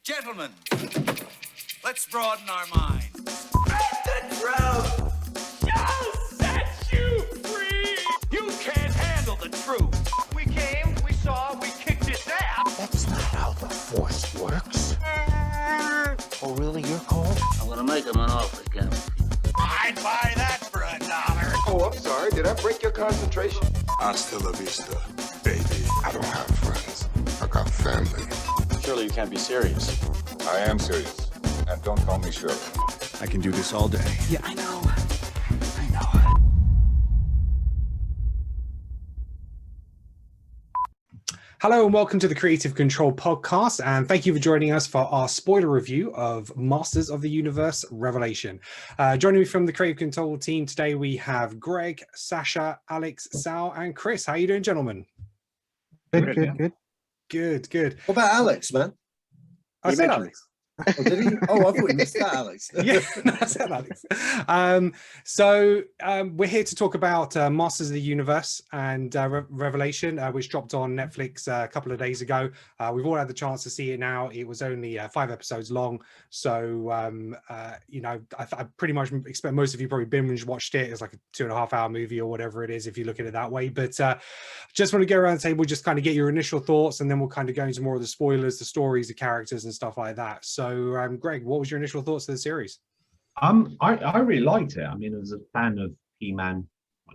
Gentlemen, let's broaden our minds. The truth shall set you free. You can't handle the truth. We came, we saw, we kicked its ass. That's not how the Force works. Oh, really? You're cold? I'm gonna make him an offer again. I'd buy that for $1. Oh, I'm sorry. Did I break your concentration? Hasta la vista, baby. I don't have friends. I got family. Surely you can't be serious. I am serious. And don't call me Shirley. I can do this all day. Yeah, I know. Hello and welcome to the Creative Control podcast, and thank you for joining us for our spoiler review of Masters of the Universe Revelation. Joining me from the Creative Control team today, we have Greg, Sasha, Alex, Sal, and Chris. How are you doing, gentlemen? Good. What about Alex, man? I said Alex. Oh, did he? Oh, I thought he missed that, Alex. Yeah, that's it, Alex. We're here to talk about Masters of the Universe and Revelation, which dropped on Netflix a couple of days ago. We've all had the chance to see it now. It was only 5 episodes long, so I pretty much expect most of you probably binge watched it. It's like a 2.5 hour movie or whatever it is, if you look at it that way. But just want to go around the table, just kind of get your initial thoughts, and then we'll kind of go into more of the spoilers, the stories, the characters, and stuff like that. So, Greg, what was your initial thoughts of the series? I really liked it. I mean, I was a fan of He-Man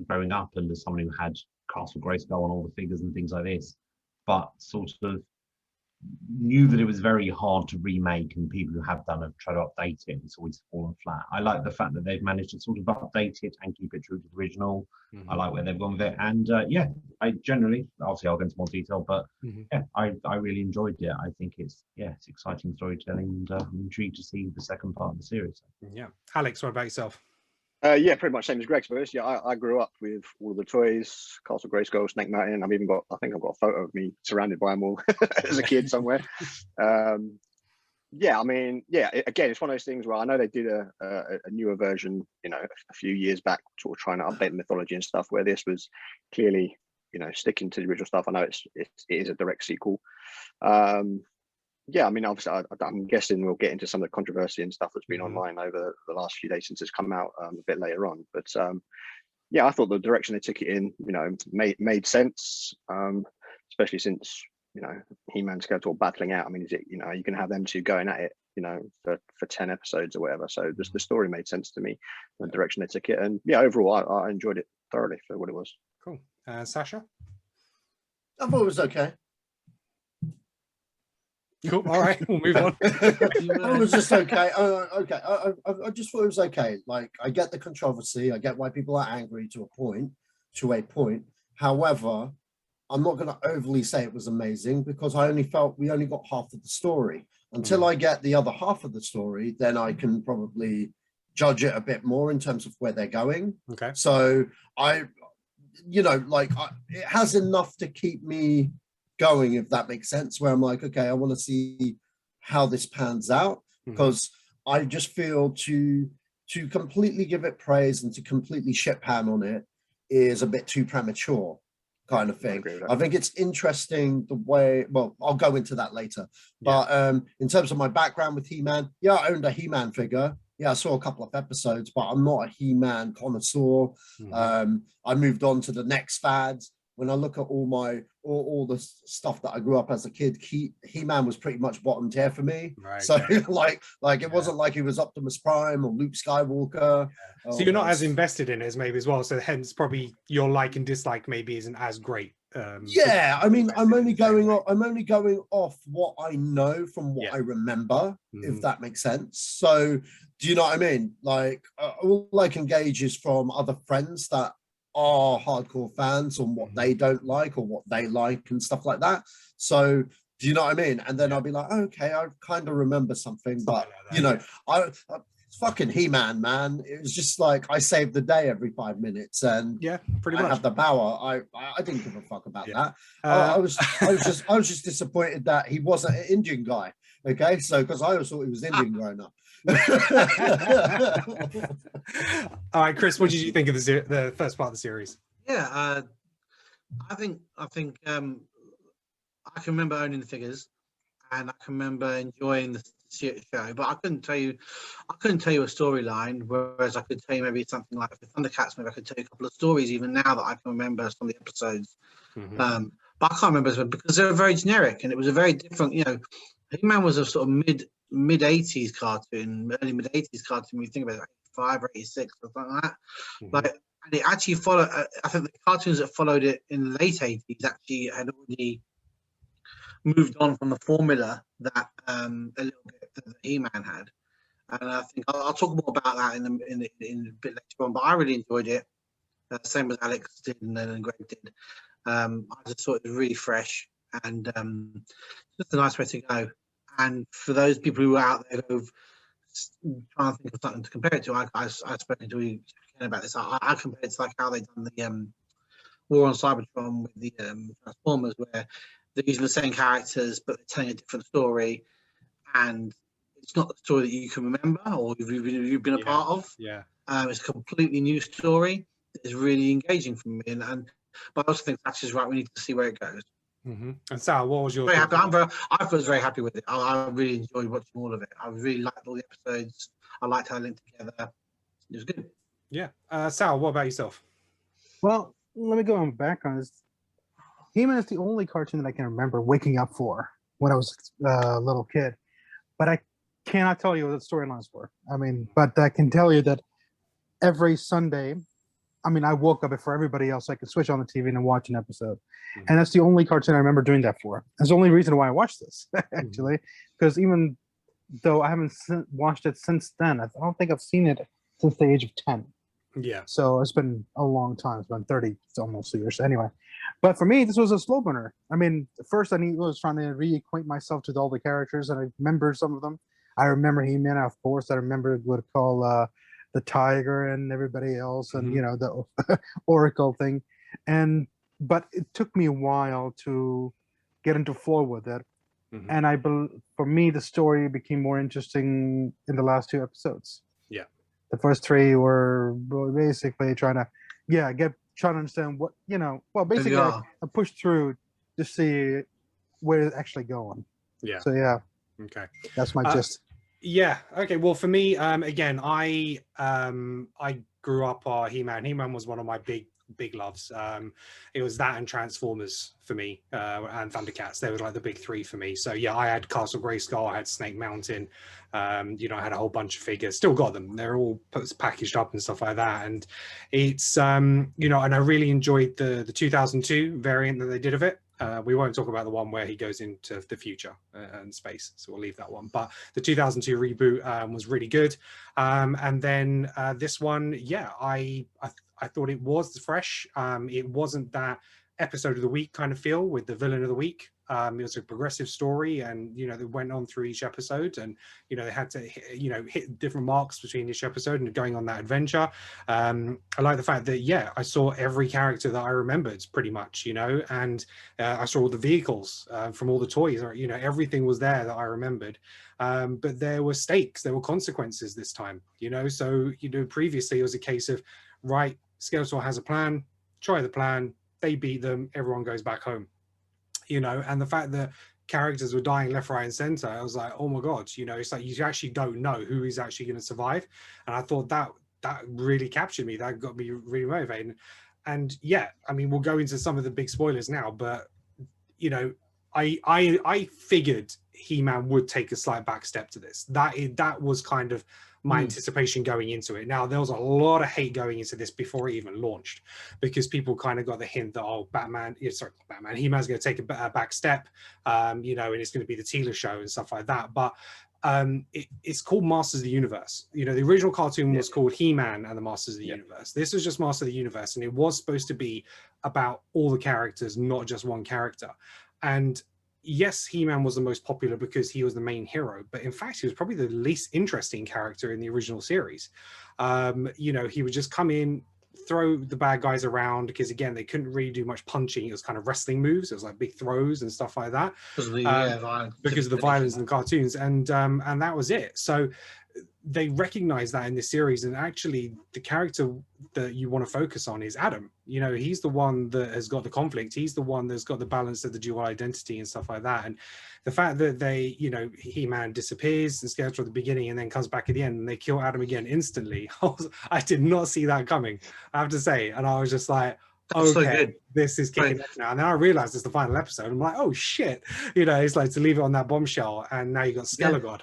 growing up, and as someone who had Castle Grayskull and all the figures and things like this, but sort of knew that it was very hard to remake, and people who have done have tried to update it, and it's always fallen flat. I like the fact that they've managed to sort of update it and keep it true to the original. Mm-hmm. I like where they've gone with it, and I generally, obviously I'll go into more detail, but I really enjoyed it. I think it's exciting storytelling, and I'm intrigued to see the second part of the series. Yeah, Alex, what about yourself? Pretty much same as Greg, suppose. Yeah, I grew up with all of the toys, Castle Grayskull, Snake Mountain. I think I've got a photo of me surrounded by them all as a kid somewhere. Again, it's one of those things where I know they did a newer version, a few years back, sort of trying to update the mythology and stuff, where this was clearly, sticking to the original stuff. I know it is a direct sequel. Obviously, I'm guessing we'll get into some of the controversy and stuff that's been online over the last few days since it's come out a bit later on. But I thought the direction they took it in, made sense, especially since, He-Man and Skeletor battling out. I mean, is it, you can have them two going at it, for 10 episodes or whatever. So the story made sense to me, the direction they took it. And overall, I enjoyed it thoroughly for what it was. Cool. Sasha? I thought it was okay. Cool. All right, we'll move on. It was just okay. I just thought it was okay. Like, I get the controversy. I get why people are angry to a point. However, I'm not going to overly say it was amazing, because I only felt we only got half of the story. Until I get the other half of the story, then I can probably judge it a bit more in terms of where they're going. Okay. So it has enough to keep me going, if that makes sense, where I'm like, okay, I want to see how this pans out, because I just feel to completely give it praise and to completely shit pan on it is a bit too premature, kind of thing. I think it's interesting the way, well, I'll go into that later, but in terms of my background with He-Man, I owned a He-Man figure. I saw a couple of episodes, but I'm not a He-Man connoisseur. I moved on to the next fads. When I look at all the stuff that I grew up as a kid, He-Man was pretty much bottom tier for me. Right. So like it wasn't like he was Optimus Prime or Luke Skywalker. So you're not as invested in it as maybe as well. So hence probably your like and dislike maybe isn't as great. I mean, I'm only going off what I know from what I remember, if that makes sense. So do you know what I mean? Like all I can gauge is from other friends that are hardcore fans on what they don't like or what they like and stuff like that. So do you know what I mean? And then I'll be like, okay, I kind of remember something, but I it's fucking He-Man, man. It was just like I saved the day every 5 minutes, and pretty much. I have the power. I didn't give a fuck about that. I was just disappointed that he wasn't an Indian guy. Okay, so because I always thought he was Indian growing up. All right, Chris, what did you think of the first part of the series? I think I can remember owning the figures, and I can remember enjoying the show, but I couldn't tell you a storyline. Whereas I could tell you maybe something like the Thundercats. Maybe I could tell you a couple of stories even now that I can remember some of the episodes. But I can't remember because they were very generic, and it was a very different. You know, He-Man was a sort of mid 80s cartoon, early mid 80s cartoon. When you think about it, 85 or 86 or something like that. Like, and it actually followed. I think the cartoons that followed it in the late 80s actually had already moved on from the formula that a little bit that He-Man had. And I think I'll talk more about that in a bit later on. But I really enjoyed it. Same as Alex did and then Greg did. I just thought it was really fresh and just a nice way to go. And for those people who are out there who've trying to think of something to compare it to, I've spoken to you about this. I compare it to like how they done the War on Cybertron with the Transformers, where they're using the same characters but they're telling a different story, and it's not the story that you can remember or you've been a part of. It's a completely new story. It's really engaging for me, but I also think that's just right. We need to see where it goes. And Sal, what was your? Very happy. I was very happy with it. I really enjoyed watching all of it. I really liked all the episodes. I liked how they linked together. It was good. Yeah. Sal, what about yourself? Well, let me go on back on this. He-Man is the only cartoon that I can remember waking up for when I was a little kid, but I cannot tell you what the storylines were. I mean, but I can tell you that every Sunday, I mean, I woke up before everybody else. So I could switch on the TV and watch an episode. And that's the only cartoon I remember doing that for. That's the only reason why I watched this, actually. Because even though I haven't watched it since then, I don't think I've seen it since the age of 10. Yeah. So it's been a long time. It's been 30 almost years. Anyway. But for me, this was a slow burner. I mean, first I was trying to reacquaint myself with all the characters, and I remember some of them. I remember He-Man, of course. I remember what it called the Tiger and everybody else, and you know, the Oracle thing. But it took me a while to get into flow with it. And for me, the story became more interesting in the last 2 episodes. Yeah. The first 3 were basically trying to understand what, you know, well, basically I pushed through to see where it's actually going. Yeah. So yeah. Okay. That's my gist. Yeah. Okay. Well, for me, again, I grew up He-Man. He-Man was one of my big loves. It was that and Transformers for me, and Thundercats. They were like the big 3 for me. So yeah, I had Castle Grayskull, I had Snake Mountain, you know, I had a whole bunch of figures, still got them. They're all packaged up and stuff like that. And it's you know, and I really enjoyed the 2002 variant that they did of it. We won't talk about the one where he goes into the future and space, so we'll leave that one. But the 2002 reboot was really good. And then this one, yeah, I thought it was fresh. It wasn't that episode of the week kind of feel with the villain of the week. It was a progressive story, and you know, they went on through each episode, and you know, they had to hit different marks between each episode and going on that adventure. I like the fact that I saw every character that I remembered pretty much, you know, and I saw all the vehicles from all the toys, or you know, everything was there that I remembered. But there were stakes, there were consequences this time, you know. So you know, previously it was a case of, right, Skeletor has a plan, try the plan, they beat them, everyone goes back home. You know, and the fact that characters were dying left, right, and center, I was like, oh my god, you know, it's like you actually don't know who is actually going to survive. And I thought that really captured me. That got me really motivated. And yeah, I mean, we'll go into some of the big spoilers now, but you know, I figured He-Man would take a slight back step to this. That was kind of my anticipation going into it. Now, there was a lot of hate going into this before it even launched, because people kind of got the hint that, oh, He-Man's going to take a back step, you know, and it's going to be the Teela show and stuff like that. But it's called Masters of the Universe. You know, the original cartoon was called He-Man and the Masters of the Universe. This was just Masters of the Universe, and it was supposed to be about all the characters, not just one character. And yes, He-Man was the most popular because he was the main hero, but in fact, he was probably the least interesting character in the original series. You know, he would just come in, throw the bad guys around, because again, they couldn't really do much punching. It was kind of wrestling moves. It was like big throws and stuff like that. Because of the violence in the cartoons, and that was it. So they recognize that in this series, and actually the character that you want to focus on is Adam. You know, he's the one that has got the conflict, he's the one that's got the balance of the dual identity and stuff like that. And the fact that they, you know, He-Man disappears and Skeletor at the beginning and then comes back at the end and they kill Adam again instantly, I did not see that coming, I have to say. And I was just like, okay, this is kicking off now. And then I realized it's the final episode. I'm like, oh shit, you know, it's like to leave it on that bombshell, and now you got Skelegod.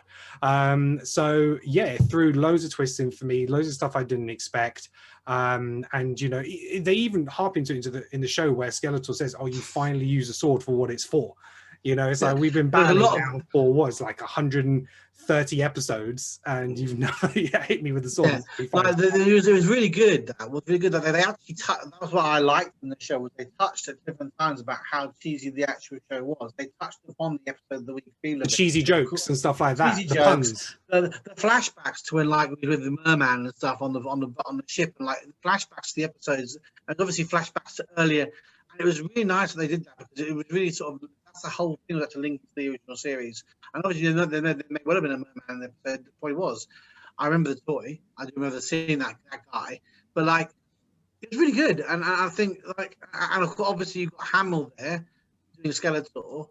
So yeah, it threw loads of twists in for me, loads of stuff I didn't expect. And you know, they even harp into in the show where Skeletor says, oh, you finally use a sword for what it's for. You know, it's like we've been battling now for what's like 130 episodes, and you've never hit me with the sword. Like, it was really good. That was really good. That they actually that was what I liked in the show. Was they touched at different times about how cheesy the actual show was. They touched upon the episode that we feel the cheesy jokes and stuff like that. Cheesy jokes, the flashbacks to when, like, we with the merman and stuff on the ship, and like flashbacks to the episodes, and obviously flashbacks to earlier. And it was really nice that they did that, because it was really sort of, that's the whole thing that's a link to the original series. And obviously, there may well have been a merman episode. The point was, I remember the toy. I do remember seeing that guy. But like, it's really good. And I think, like, and obviously you've got Hamill there doing Skeletor,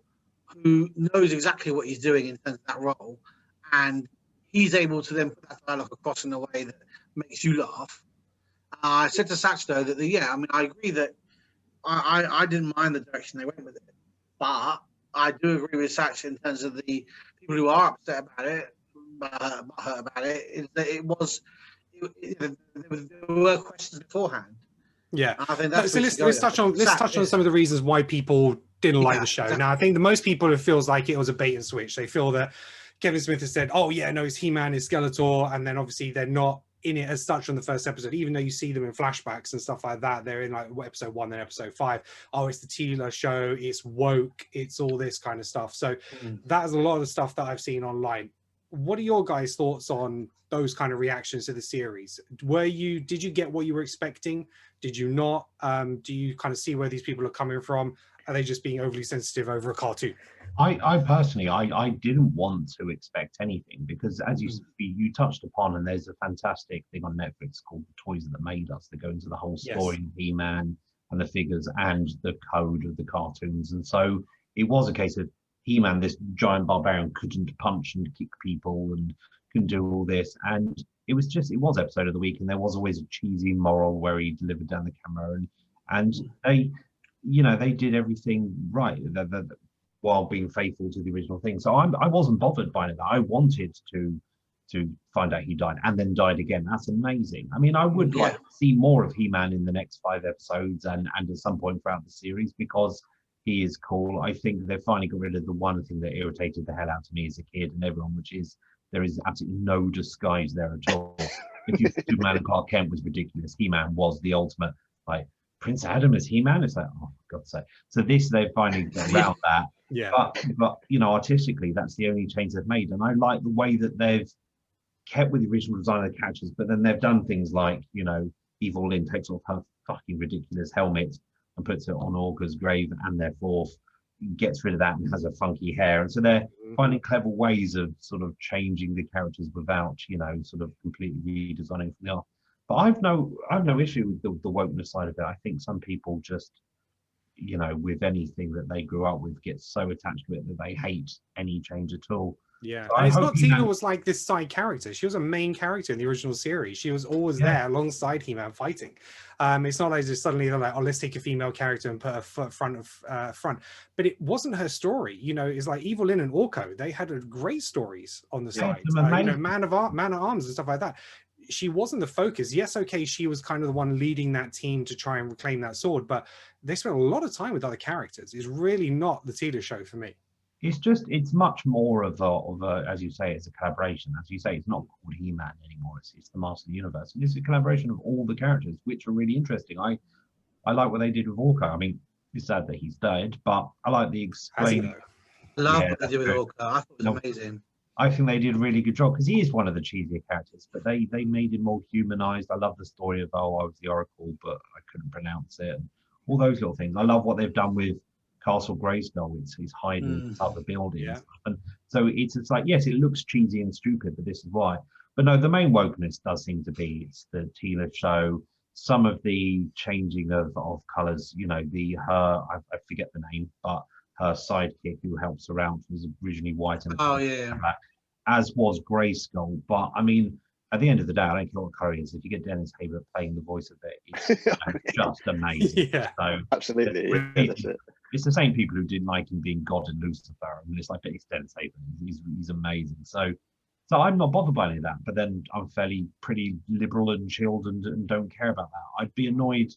who knows exactly what he's doing in terms of that role, and he's able to then put that dialogue across in a way that makes you laugh. I said to Satch though that I mean, I agree that I didn't mind the direction they went with it. But I do agree with Satch in terms of the people who are upset about it, hurt about it, is that there were questions beforehand. Yeah. I think that's so let's touch on some of the reasons why people didn't like the show. Exactly. Now, I think the most people, it feels like it was a bait and switch. They feel that Kevin Smith has said, oh yeah, no, it's He-Man, it's Skeletor, and then obviously they're not in it as such on the first episode, even though you see them in flashbacks and stuff like that. They're in like episode 1 and episode 5. Oh, it's the Teela show, it's woke, it's all this kind of stuff. So that is a lot of the stuff that I've seen online. What are your guys' thoughts on those kind of reactions to the series? Did you get what you were expecting? Did you not? Do you kind of see where these people are coming from? Are they just being overly sensitive over a cartoon? I personally, I didn't want to expect anything, because as you touched upon, and there's a fantastic thing on Netflix called The Toys That Made Us, that go into the whole story of He-Man and the figures and the code of the cartoons. And so it was a case of He-Man, this giant barbarian, couldn't punch and kick people and can do all this. And it was episode of the week, and there was always a cheesy moral where he delivered down the camera, and they, you know, they did everything right while being faithful to the original thing. So I wasn't bothered by it. I wanted to find out he died and then died again. That's amazing. I mean, I would like to see more of He-Man in the next 5 episodes and at some point throughout the series, because he is cool. I think they finally got rid of the one thing that irritated the hell out of me as a kid and everyone, which is there is absolutely no disguise there at all. If you Superman and Clark Kent was ridiculous, He-Man was the ultimate. Like, Prince Adam is He-Man. It's like, oh, for God's sake. So they finally got around that. Yeah. But you know, artistically, that's the only change they've made, and I like the way that they've kept with the original design of the characters, but then they've done things like, you know, Evil Lynn takes off her fucking ridiculous helmet and puts it on Orca's grave, and therefore gets rid of that and has a funky hair. And so they're finding clever ways of sort of changing the characters without, you know, sort of completely redesigning from the off. But I've no issue with the wokeness side of it. I think some people just, you know, with anything that they grew up with, get so attached to it that they hate any change at all. Yeah, so and it's not Teela was like this side character. She was a main character in the original series. She was always there alongside He-Man fighting. It's not like just suddenly they're like, oh, let's take a female character and put her front. But it wasn't her story. You know, it's like Evil Lynn and Orko. They had great stories on the side. You know, Man at Arms and stuff like that. She wasn't the focus. Yes, okay, she was kind of the one leading that team to try and reclaim that sword, but they spent a lot of time with other characters. It's really not the Teela show for me. It's much more of a, as you say, it's a collaboration. As you say, it's not called He-Man anymore. It's the Master of the Universe. And it's a collaboration of all the characters, which are really interesting. I like what they did with Orca. I mean, it's sad that he's dead, but I like the explaining. I love what they did with Orca. I thought it was amazing. I think they did a really good job, because he is one of the cheesier characters, but they made him more humanized. I love the story of, oh, I was the Oracle, but I couldn't pronounce it. And all those little things. I love what they've done with Castle Grayskull. He's hiding inside the building. And So it's like, yes, it looks cheesy and stupid, but this is why. But no, the main wokeness does seem to be it's the Tila show, some of the changing of colours, you know, I forget the name, but her sidekick who helps her out was originally white and black, as was Grayskull. But I mean, at the end of the day, I don't care what colour it is. If you get Dennis Haber playing the voice of it, it's just amazing. Yeah, so absolutely. That's it. It's the same people who didn't like him being God and Lucifer. I mean, it's like it's Dennis Haber. He's amazing. So I'm not bothered by any of that. But then I'm pretty liberal and chilled and don't care about that. I'd be annoyed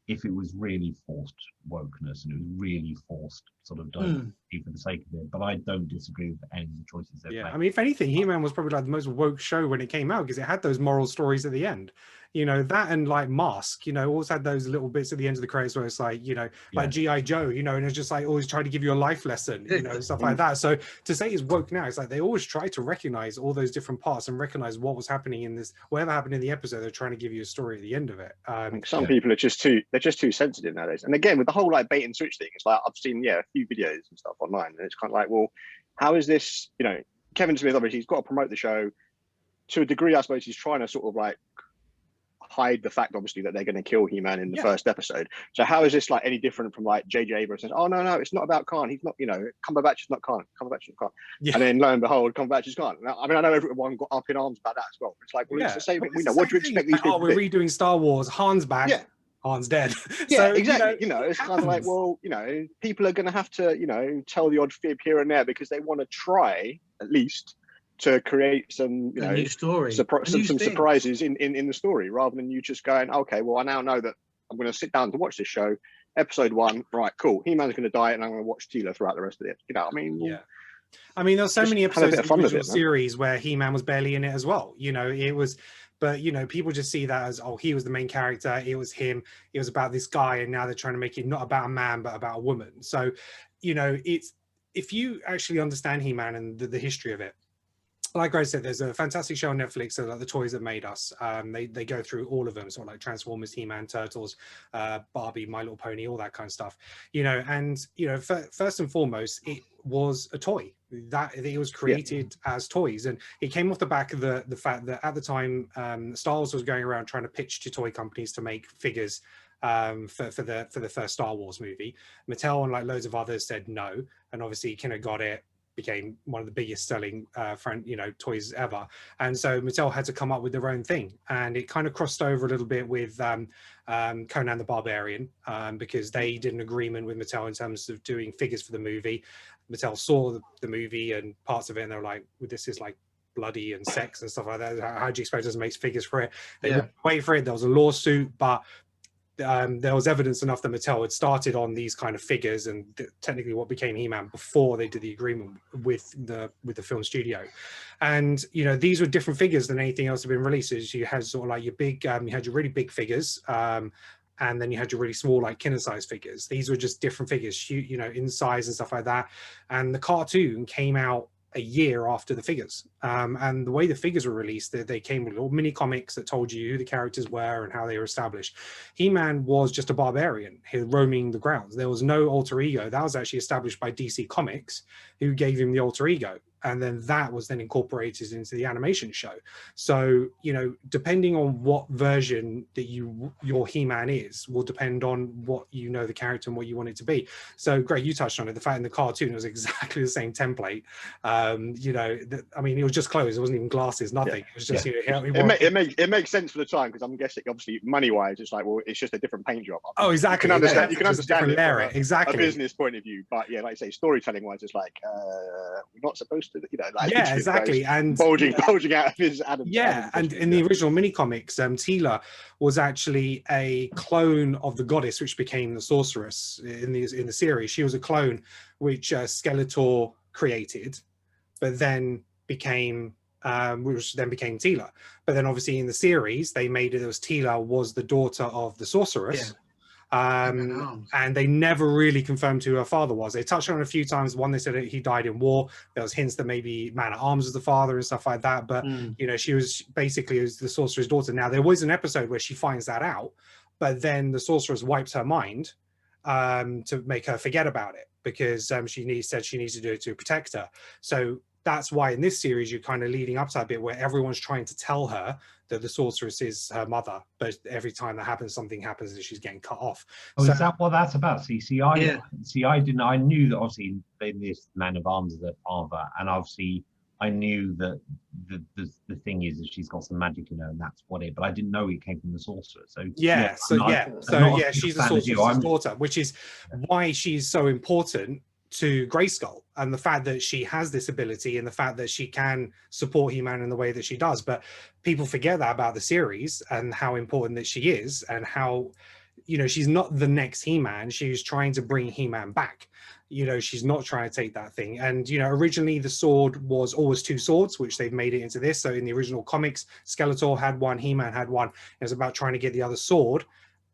if it was really forced wokeness and it was really forced sort of diversity for the sake of it. But I don't disagree with any of the choices they've made. I mean, if anything, He-Man was probably like the most woke show when it came out because it had those moral stories at the end. You know, that and like Mask, you know, always had those little bits at the end of the credits where it's like, you know, like G.I. Joe, you know, and it's just like always trying to give you a life lesson, you know, stuff like that. So to say it's woke now, it's like they always try to recognize all those different parts and recognize what was happening in this, whatever happened in the episode, they're trying to give you a story at the end of it. Some people are just too sensitive nowadays. And again, with the whole like bait and switch thing, it's like I've seen a few videos and stuff online, and it's kind of like, well, how is this? You know, Kevin Smith obviously he's got to promote the show to a degree. I suppose he's trying to sort of like hide the fact, obviously, that they're going to kill He-Man in the first episode. So how is this like any different from like J.J. Abrams says, oh no, it's not about Khan. He's not, you know, Cumberbatch is not Khan. Cumberbatch is not Khan. Yeah. And then lo and behold, Cumberbatch is Khan. Now, I mean, I know everyone got up in arms about that as well. It's like, well, it's the same thing. We know what do you expect these people we're redoing Star Wars. Han's back. Yeah. Han's dead. Yeah, so, exactly. You know, it's kind of like, well, you know, people are going to have to, you know, tell the odd fib here and there because they want to try at least to create some, you know, new story, some surprises in the story, rather than you just going, okay, well, I now know that I'm going to sit down to watch this show. Episode 1, right, cool. He-Man's going to die, and I'm going to watch Tila throughout the rest of it. You know, I mean, I mean, there's so many episodes of the original series where He-Man was barely in it as well. You know, it was. But, you know, people just see that as, oh, he was the main character. It was him. It was about this guy. And now they're trying to make it not about a man, but about a woman. So, you know, it's if you actually understand He-Man and the history of it, like I said, there's a fantastic show on Netflix, like The Toys That Made Us. They go through all of them, sort of like Transformers, He-Man, Turtles, Barbie, My Little Pony, all that kind of stuff. You know, and, you know, first and foremost, it was a toy. That it was created as toys, and it came off the back of the fact that at the time Star Wars was going around trying to pitch to toy companies to make figures for the first Star Wars movie. Mattel and like loads of others said no, and obviously Kinner got it, became one of the biggest selling toys ever, and so Mattel had to come up with their own thing, and it kind of crossed over a little bit with Conan the Barbarian, because they did an agreement with Mattel in terms of doing figures for the movie. Mattel saw the movie and parts of it, and they were like, well, this is like bloody and sex and stuff like that. How do you expect us to make figures for it? They wouldn't wait for it. There was a lawsuit, but there was evidence enough that Mattel had started on these kind of figures and technically what became He-Man before they did the agreement with the film studio. And, you know, these were different figures than anything else that had been released. So you had sort of like your big, you had your really big figures, and then you had your really small, like Kinner size figures. These were just different figures, you know, in size and stuff like that. And the cartoon came out a year after the figures, and the way the figures were released, they came with little mini comics that told you who the characters were and how they were established. He-Man was just a barbarian roaming the grounds. There was no alter ego. That was actually established by DC Comics, who gave him the alter ego, and then that was then incorporated into the animation show. So, you know, depending on what version that your He-Man is will depend on what you know the character and what you want it to be. So Greg, you touched on it, the fact in the cartoon it was exactly the same template. You know, I mean, it was just clothes, it wasn't even glasses, nothing. It was just, you know, it makes sense for the time, because I'm guessing obviously money wise it's like, well, it's just a different paint job. Oh, exactly. You can understand it from exactly a business point of view, but yeah, like I say, storytelling wise it's like we're not supposed to, you know, like exactly. And bulging out of his Adam. And in the original mini comics, Tila was actually a clone of the goddess, which became the sorceress in the series. She was a clone which Skeletor created, but then became Tila. But then obviously in the series they made it as Tila was the daughter of the sorceress. And they never really confirmed who her father was. They touched on it a few times. One, they said he died in war. There was hints that maybe Man at Arms was the father and stuff like that, but you know, she was basically the sorcerer's daughter. Now there was an episode where she finds that out, but then the sorceress wipes her mind, to make her forget about it, because said she needs to do it to protect her. So that's why in this series you're kind of leading up to that bit where everyone's trying to tell her that the sorceress is her mother, but every time that happens, something happens and she's getting cut off. Oh, So, is that what that's about? I didn't. I knew that obviously this man of arms is their father, and obviously I knew that the thing is that she's got some magic in her, and that's what it. But I didn't know it came from the sorcerer. So she's the sorcerer's daughter, which is why she's so important to Grayskull, and the fact that she has this ability and the fact that she can support He-Man in the way that she does. But people forget that about the series and how important that she is, and how, you know, she's not the next He-Man. She's trying to bring He-Man back. You know, she's not trying to take that thing. And, you know, originally the sword was always two swords, which they've made it into this. So in the original comics, Skeletor had one, He-Man had one. It was about trying to get the other sword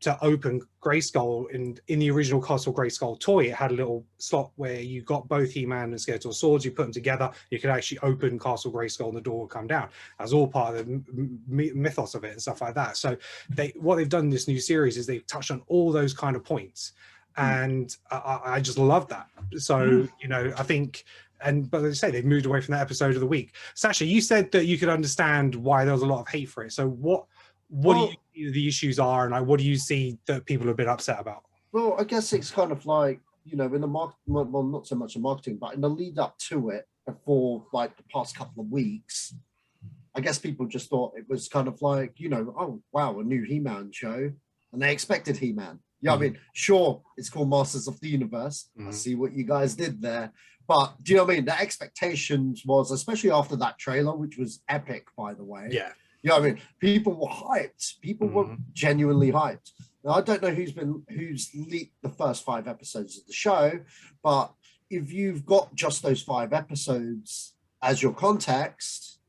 to open Grayskull. And in the original Castle Grayskull toy, it had a little slot where you got both He-Man and Skeletor swords, you put them together, you could actually open Castle Grayskull and the door would come down. That's all part of the mythos of it and stuff like that. So what they've done in this new series is they've touched on all those kind of points. And I just love that. So, you know, I think, but as I say, they've moved away from that episode of the week. Sasha, you said that you could understand why there was a lot of hate for it. So what do you the issues are, and like, what do you see that people are a bit upset about? Well, I guess it's kind of like, you know, in the well, not so much in marketing, but in the lead up to it, before like the past couple of weeks, I guess people just thought it was kind of like, you know, oh wow, a new He-Man show, and they expected He-Man. Yeah, I mean, sure, it's called Masters of the Universe. I see what you guys did there. But do you know what I mean? The expectations was, especially after that trailer, which was epic, by the way. Yeah. You know what I mean? People were hyped. People were genuinely hyped. Now, I don't know who's leaked the first 5 episodes of the show, but if you've got just those 5 episodes as your context,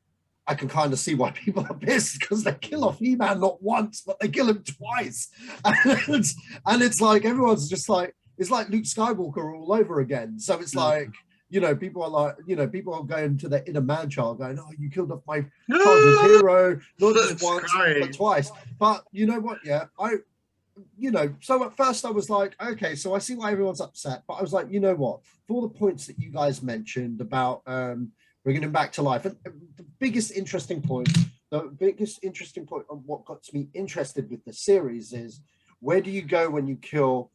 I can kind of see why people are pissed, because they kill off He-Man not once, but they kill him twice. And it's like, everyone's just like, it's like Luke Skywalker all over again. So it's like, you know, people are like, you know, people are going to their inner man child going, oh, you killed off my childhood hero, not just once, but twice. But you know what? Yeah, you know, so at first I was like, okay, so I see why everyone's upset. But I was like, you know what? For all the points that you guys mentioned about bringing him back to life, and the biggest interesting point of what got me interested with the series is, where do you go when you kill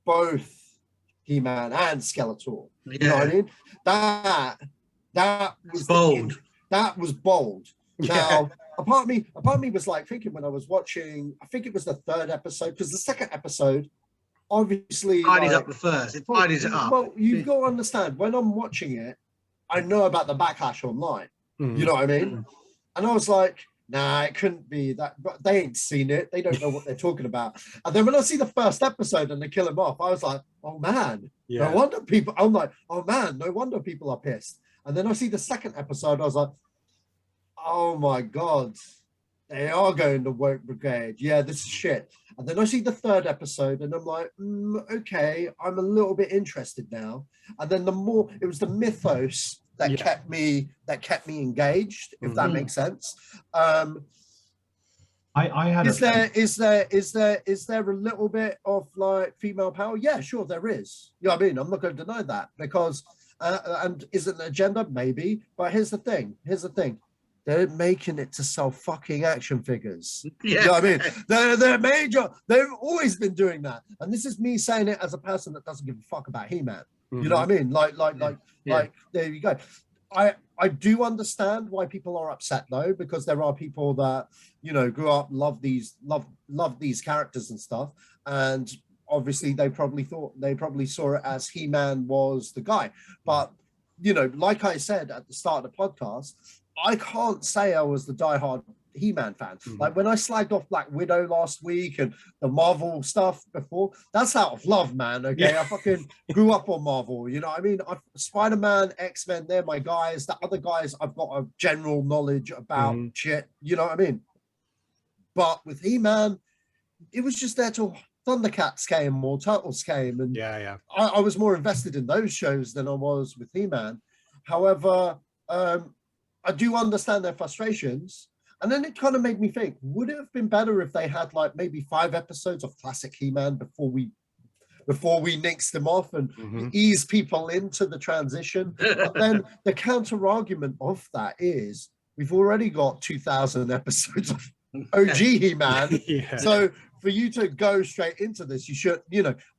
both He-Man and Skeletor? You know what I mean? That was bold. That was bold. Now, a part of me was like thinking when I was watching, I think it was the 3rd episode, because the 2nd episode, obviously, tidies up the first. It tidies it up. Well, you've got to understand, when I'm watching it, I know about the backlash online. You know what I mean? And I was like, nah, it couldn't be that. But they ain't seen it. They don't know what they're talking about. And then when I see the first episode and they kill him off, I was like, oh man, no wonder people. I'm like, oh man, no wonder people are pissed. And then I see the 2nd episode, I was like, oh my god, they are going to Woke Brigade. Yeah, this is shit. And then I see the 3rd episode and I'm like, okay, I'm a little bit interested now. And then it was the mythos that kept me engaged, if that makes sense. I had is there a little bit of like female power? Yeah, sure, there is. You know what I mean? I'm not going to deny that, because and is it an agenda? Maybe. But here's the thing. They're making it to sell fucking action figures. Yeah. You know what I mean? They're major. They've always been doing that. And this is me saying it as a person that doesn't give a fuck about He-Man. You know what I mean? Like, there you go. I do understand why people are upset though, because there are people that, you know, grew up, love these characters and stuff. And obviously they probably saw it as He-Man was the guy. But, you know, like I said at the start of the podcast, I can't say I was the diehard He-Man fan. Like when I slagged off Black Widow last week and the Marvel stuff before, that's out of love, man. Okay, I fucking grew up on Marvel. You know what I mean? Spider-Man, X-Men, they're my guys. The other guys, I've got a general knowledge about shit. You know what I mean? But with He-Man, it was just there till Thundercats came or Turtles came, and I was more invested in those shows than I was with He-Man. However, I do understand their frustrations. And then it kind of made me think, would it have been better if they had like maybe 5 episodes of classic He-Man before we before we nixed them off and ease people into the transition. But then the counter argument of that is we've already got 2,000 episodes of OG He-Man. So for you to go straight into this, you should,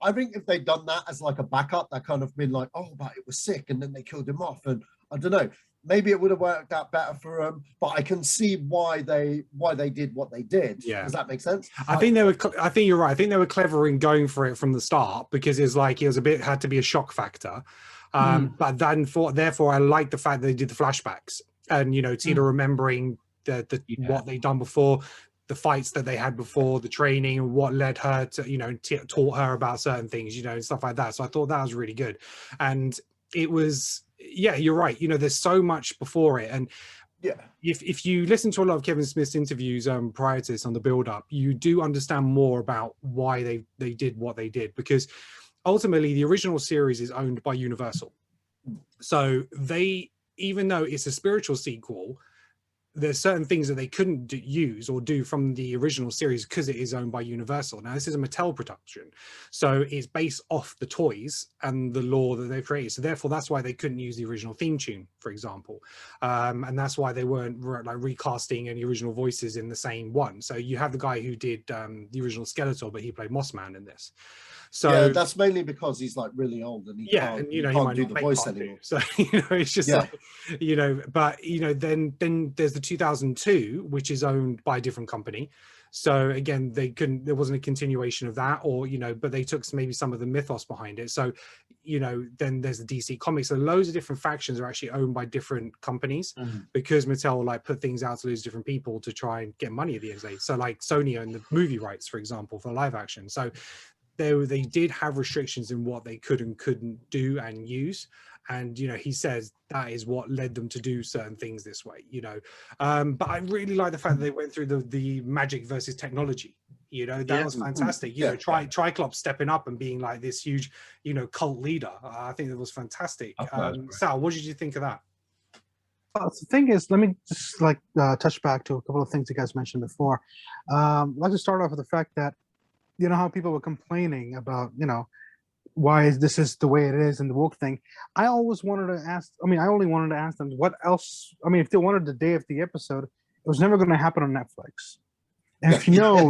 I think if they'd done that as like a backup, that kind of been like, oh, but it was sick, and then they killed him off, and I don't know, maybe it would have worked out better for them. But I can see why they did what they did. Yeah. Does that make sense? I think you're right. I think they were clever in going for it from the start, because it had to be a shock factor. But then therefore I like the fact that they did the flashbacks, and Tina remembering what they'd done before, the fights that they had before, the training, and what led her to, taught her about certain things, and stuff like that. So I thought that was really good. And it was, you're right. There's so much before it. And if you listen to a lot of Kevin Smith's interviews prior to this on the build up, you do understand more about why they did what they did, because ultimately the original series is owned by Universal. So even though it's a spiritual sequel, there's certain things that they couldn't use or do from the original series because it is owned by Universal. Now, this is a Mattel production, so it's based off the toys and the lore that they've created. So therefore, that's why they couldn't use the original theme tune, for example. And that's why they weren't recasting any original voices in the same one. So you have the guy who did the original Skeletor, but he played Mossman in this. So that's mainly because he's like really old and he can't he might do the voice anymore. So it's just like, but then there's the 2002, which is owned by a different company. So again, there wasn't a continuation of that, or but they took maybe some of the mythos behind it. So then there's the DC Comics. So loads of different factions are actually owned by different companies, because Mattel put things out to lose different people to try and get money at the end of the day. So like Sony owned the movie rights, for example, for live action. So they did have restrictions in what they could and couldn't do and use. And he says that is what led them to do certain things this way. But I really like the fact that they went through the magic versus technology. That was fantastic. Triclops stepping up and being like this huge cult leader. I think that was fantastic. Sal, what did you think of that? Well, the thing is, let me just touch back to a couple of things you guys mentioned before. I'd like to start off with the fact that how people were complaining about why this is the way it is and the woke thing. I always wanted to ask, I only wanted to ask them what else. If they wanted the day of the episode, it was never going to happen on Netflix. And if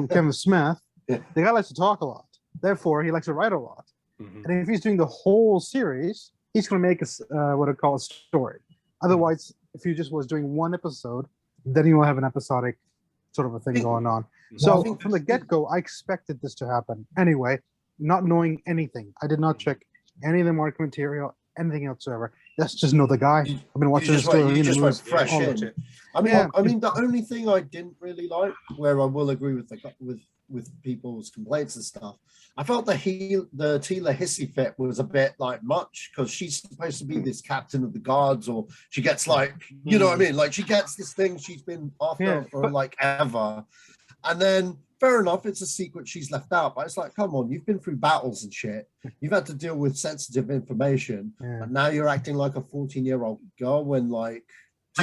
Kevin Smith, the guy likes to talk a lot. Therefore, he likes to write a lot. And if he's doing the whole series, he's going to make what I call a story. Otherwise, if he just was doing one episode, then you will have an episodic sort of a thing going on. So from the get-go, I expected this to happen. Anyway, not knowing anything. I did not check any of the marketing material, anything whatsoever. Let's just know the guy. I've been watching this story. You just went fresh in. I mean, the only thing I didn't really like, where I will agree with people's complaints and stuff, I felt the Tila hissy fit was a bit much, because she's supposed to be this captain of the guards, or she gets you know what I mean? She gets this thing she's been after for ever. And then, fair enough, it's a secret she's left out. But it's come on, you've been through battles and shit. You've had to deal with sensitive information. And now you're acting like a 14-year-old girl when, do you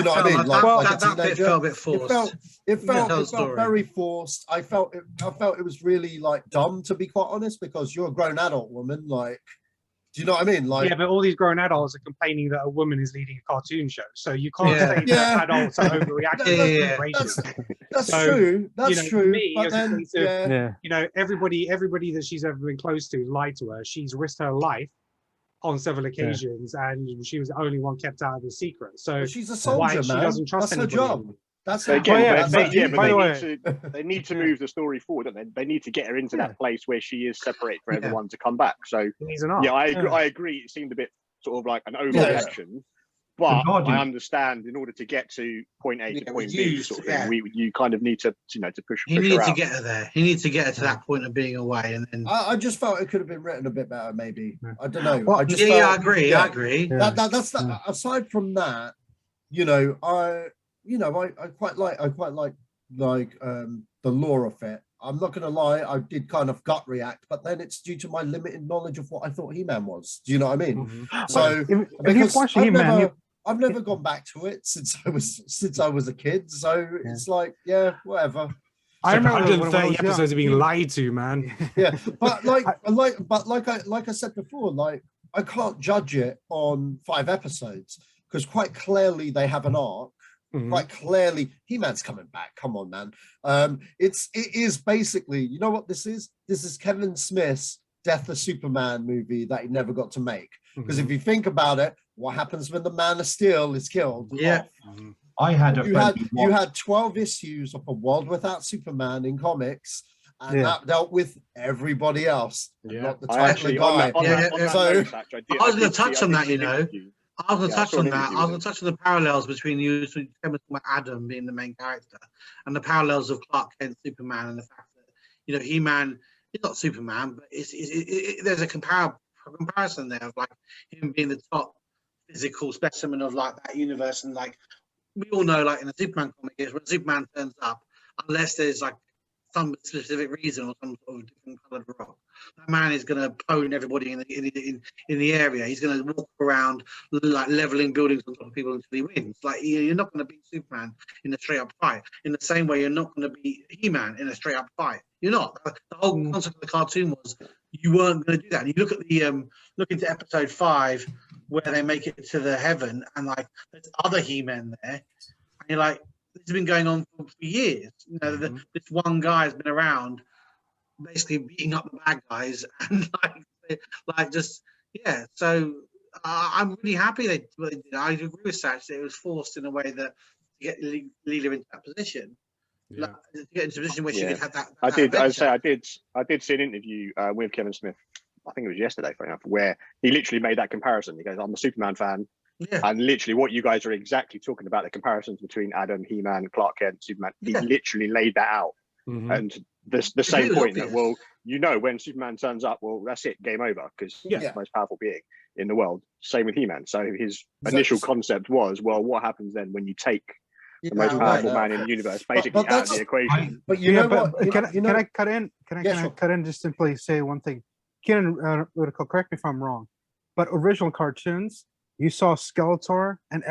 know what I mean? That bit felt a bit forced. It felt very forced. I felt it was really, dumb, to be quite honest, because you're a grown adult woman, do you know what I mean? But all these grown adults are complaining that a woman is leading a cartoon show, so you can't say that adults are overreacting. That's true. That's true. Me, but then, everybody that she's ever been close to lied to her. She's risked her life on several occasions, and she was the only one kept out of the secret. So she's a soldier, man. She doesn't trust anybody. Her job. That's they need to move the story forward, don't they? They need to get her into that place where she is separate for everyone to come back. So I agree. It seemed a bit sort of like an overreaction, but I understand in order to get to point A to point B, sort of thing, you kind of need to push. He needs to get her there. He needs to get her to that point of being away, and then I just felt it could have been written a bit better, maybe. I don't know. Well, I agree. I agree. That's that. Aside from that, I quite like the lore of it. I'm not going to lie, I did kind of gut react, but then it's due to my limited knowledge of what I thought He-Man was. Do you know what I mean? So because I've never gone back to it since I was a kid. So it's whatever. I remember when I 130 was episodes young. of being lied to, man. Yeah, but like I said before, like I can't judge it on 5 episodes because quite clearly they have an arc. Quite clearly, He-Man's coming back. Come on, man. It is basically, you know what this is? This is Kevin Smith's Death of Superman movie that he never got to make. Because if you think about it, what happens when the Man of Steel is killed? Yeah. I had a friend You had 12 issues of A World Without Superman in comics, and that dealt with everybody else, not the title guy. I was going to touch on that, you know. I was going to touch on that. I was going to touch on the parallels between you, Adam being the main character, and the parallels of Clark Kent, Superman, and the fact that, you know, He-Man is not Superman, but there's a comparison there of like him being the top physical specimen of like that universe, and like we all know, like in the Superman comic, is when Superman turns up, unless there's like some specific reason or some sort of different colored rock, that man is going to pwn everybody in the area. He's going to walk around like leveling buildings on top of people until he wins. Like you're not going to beat Superman in a straight up fight. In the same way, you're not going to beat He-Man in a straight up fight. You're not. The whole concept of the cartoon was you weren't going to do that. And you look at the look into episode 5 where they make it to the heaven, and like there's other He-Men there, and you're like, this has been going on for years. You know, this one guy has been around, basically beating up the bad guys, and like just So I'm really happy they did. I agree with Satch that it was forced in a way that to get Leela into that position. Yeah. Like, to get into a position where she could have that. I did see an interview with Kevin Smith. I think it was yesterday, for enough, where he literally made that comparison. He goes, "I'm a Superman fan." Yeah. And literally what you guys are exactly talking about, the comparisons between Adam, He-Man, Clark Kent, Superman, he literally laid that out. And the same point that, well, you know, when Superman turns up, well, that's it, game over, because he's the most powerful being in the world. Same with He-Man. So his initial concept was, well, what happens then when you take the most powerful man in the universe basically out of the equation? But you know what? Can I cut in? Can I cut in just simply say one thing? Kieran, correct me if I'm wrong, but original cartoons, you saw Skeletor and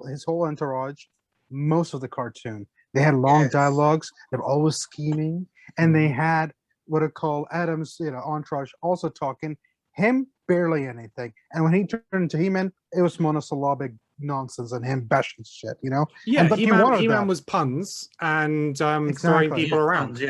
his whole entourage, most of the cartoon. They had long dialogues. They were always scheming, and they had what I call Adam's, entourage also talking. Him barely anything, and when he turned into He-Man, it was monosyllabic nonsense and him bashing shit. Yeah, but He-Man was puns and throwing people around.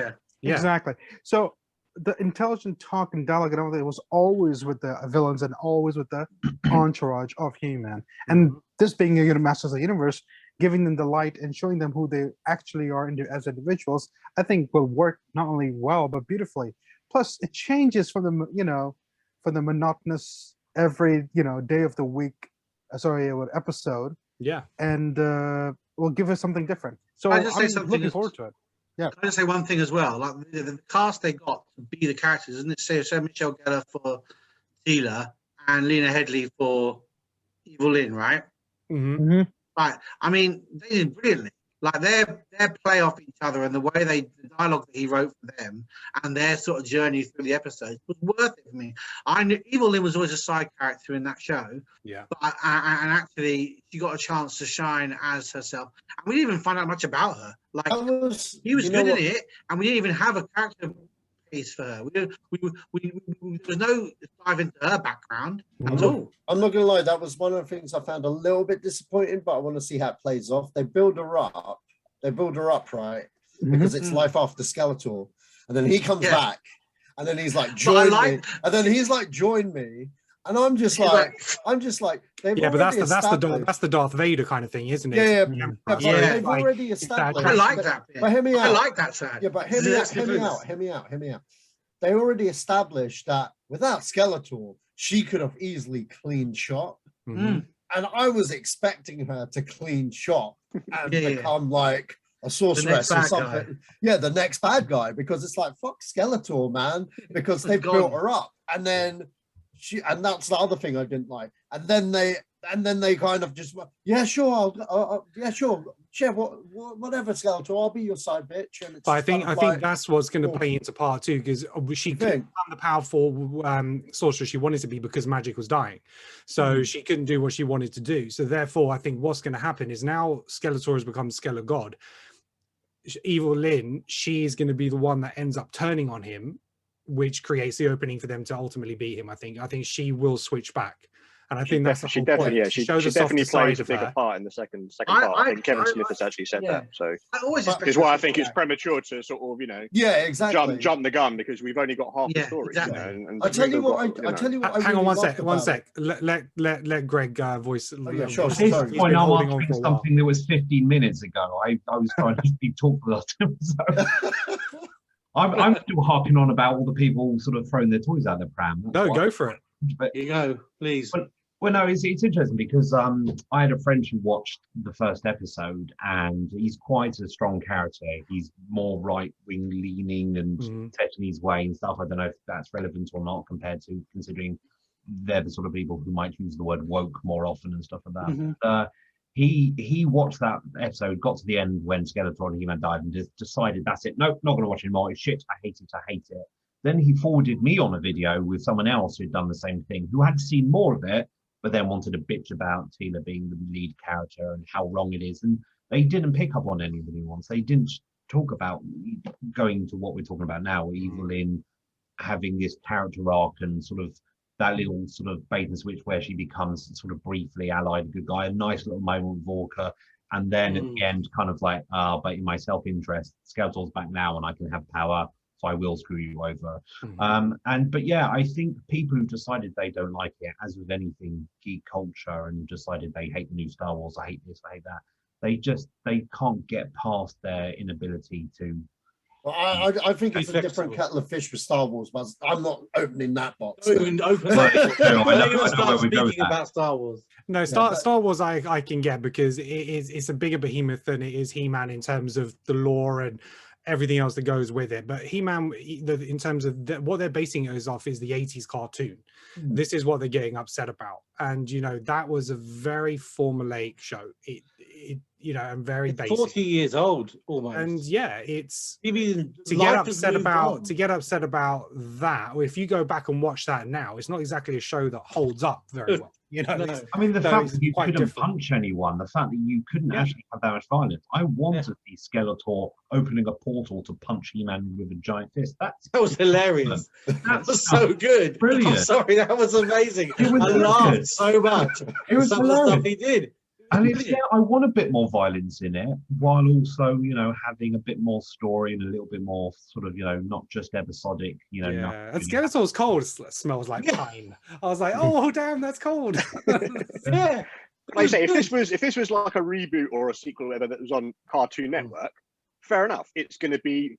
Exactly. So the intelligent talk and dialogue and everything was always with the villains and always with the entourage of He-Man. And this being a Masters of the Universe, giving them the light and showing them who they actually are as individuals, I think will work not only well but beautifully. Plus, it changes from the monotonous every day of the week, episode. Yeah, and will give us something different. So I'm looking forward to it. Yeah. Can I just say one thing as well? Like the cast they got to be the characters, isn't it? So Michelle Gellar for Teela and Lena Headey for Evil Lynn, right? Right. I mean, they did brilliantly. Like their play off each other and the way the dialogue that he wrote for them and their sort of journey through the episodes was worth it for me. I knew Evil Lynn was always a side character in that show. Yeah. But and actually, she got a chance to shine as herself. And we didn't even find out much about her. Like he was good in it, and we didn't even have a character piece for her. There was no dive into her background at all. I'm not gonna lie, that was one of the things I found a little bit disappointing, but I want to see how it plays off. They build her up, right? Because it's life after Skeletor, and then he comes back, and then he's like, join me, and then he's like, join me. And I'm just like, but that's the Darth Vader kind of thing, isn't it? They've already established. I like that. But hear me out. I like that side. Yeah, but hear me out. They already established that without Skeletor, she could have easily clean shot. And I was expecting her to clean shot and become like a sorceress or something. Yeah, the next bad guy, because it's like, fuck Skeletor, man, because they built her up. And then and that's the other thing I didn't like. And then they kind of just, yeah, sure, whatever, Skeletor, I'll be your side bitch. And it's but I think that's what's going to play into part 2, because she couldn't become the powerful sorcerer she wanted to be because magic was dying, so she couldn't do what she wanted to do. So therefore, I think what's going to happen is now Skeletor has become Skele God. Evil Lynn, she's going to be the one that ends up turning on him, which creates the opening for them to ultimately beat him. I think she will switch back, and I think that's the whole point. Yeah, she definitely plays a bigger part in the second part. I think Kevin Smith has actually said that. So which is why I think it's premature to sort of jump the gun, because we've only got half the story. Exactly. And I tell you what. I tell you what. Hang on one sec. Let Greg voice. Yeah, sure. At this point, I'm answering something that was 15 minutes ago. I was trying to be talked for that. I'm still harping on about all the people sort of throwing their toys out the pram. No, go for it. But, you go, please. Well, no, it's interesting because I had a friend who watched the first episode, and he's quite a strong character. He's more right-wing leaning and set in his way and stuff. I don't know if that's relevant or not, compared to considering they're the sort of people who might use the word woke more often and stuff like that. He watched that episode, got to the end when Skeletor and He-Man died, and just decided that's it. Nope, not going to watch anymore. It's shit. I hate it. Then he forwarded me on a video with someone else who'd done the same thing, who had seen more of it, but then wanted to bitch about Teela being the lead character and how wrong it is. And they didn't pick up on any of the nuance. They didn't talk about going to what we're talking about now, Evil Lynn having this character arc and sort of that little sort of bait and switch where she becomes sort of briefly allied good guy, a nice little moment with Vorka, and then at the end kind of like, but in my self-interest, Skeletor's back now and I can have power, so I will screw you over. But yeah, I think people who decided they don't like it, as with anything geek culture, and decided they hate the new Star Wars, I hate this, I hate that, they can't get past their inability to. Well, I think it's a different kettle of fish with Star Wars, but I'm not opening that box. Speaking about Star Wars. No, Star Wars I can get, because it's a bigger behemoth than it is He-Man in terms of the lore and everything else that goes with it. But He-Man, in terms of what they're basing it off, is the 80s cartoon. This is what they're getting upset about. And, that was a very formulaic show. It and very basic. 40 years old almost. And yeah, it's to get upset about that. If you go back and watch that now, it's not exactly a show that holds up very well. I mean, the fact that you couldn't punch anyone, the fact that you couldn't actually have that much violence. I want to see Skeletor opening a portal to punch He-Man with a giant fist. That was hilarious. That was so good. Brilliant. I'm sorry, that was amazing. I laughed so much. It was some of the stuff he did. And I want a bit more violence in it, while also, having a bit more story and a little bit more sort of, not just episodic, And Skeletor's cold smells like pine. I was like, oh damn, that's cold. Like I say, if this was like a reboot or a sequel, whatever, that was on Cartoon Network, fair enough. It's going to be,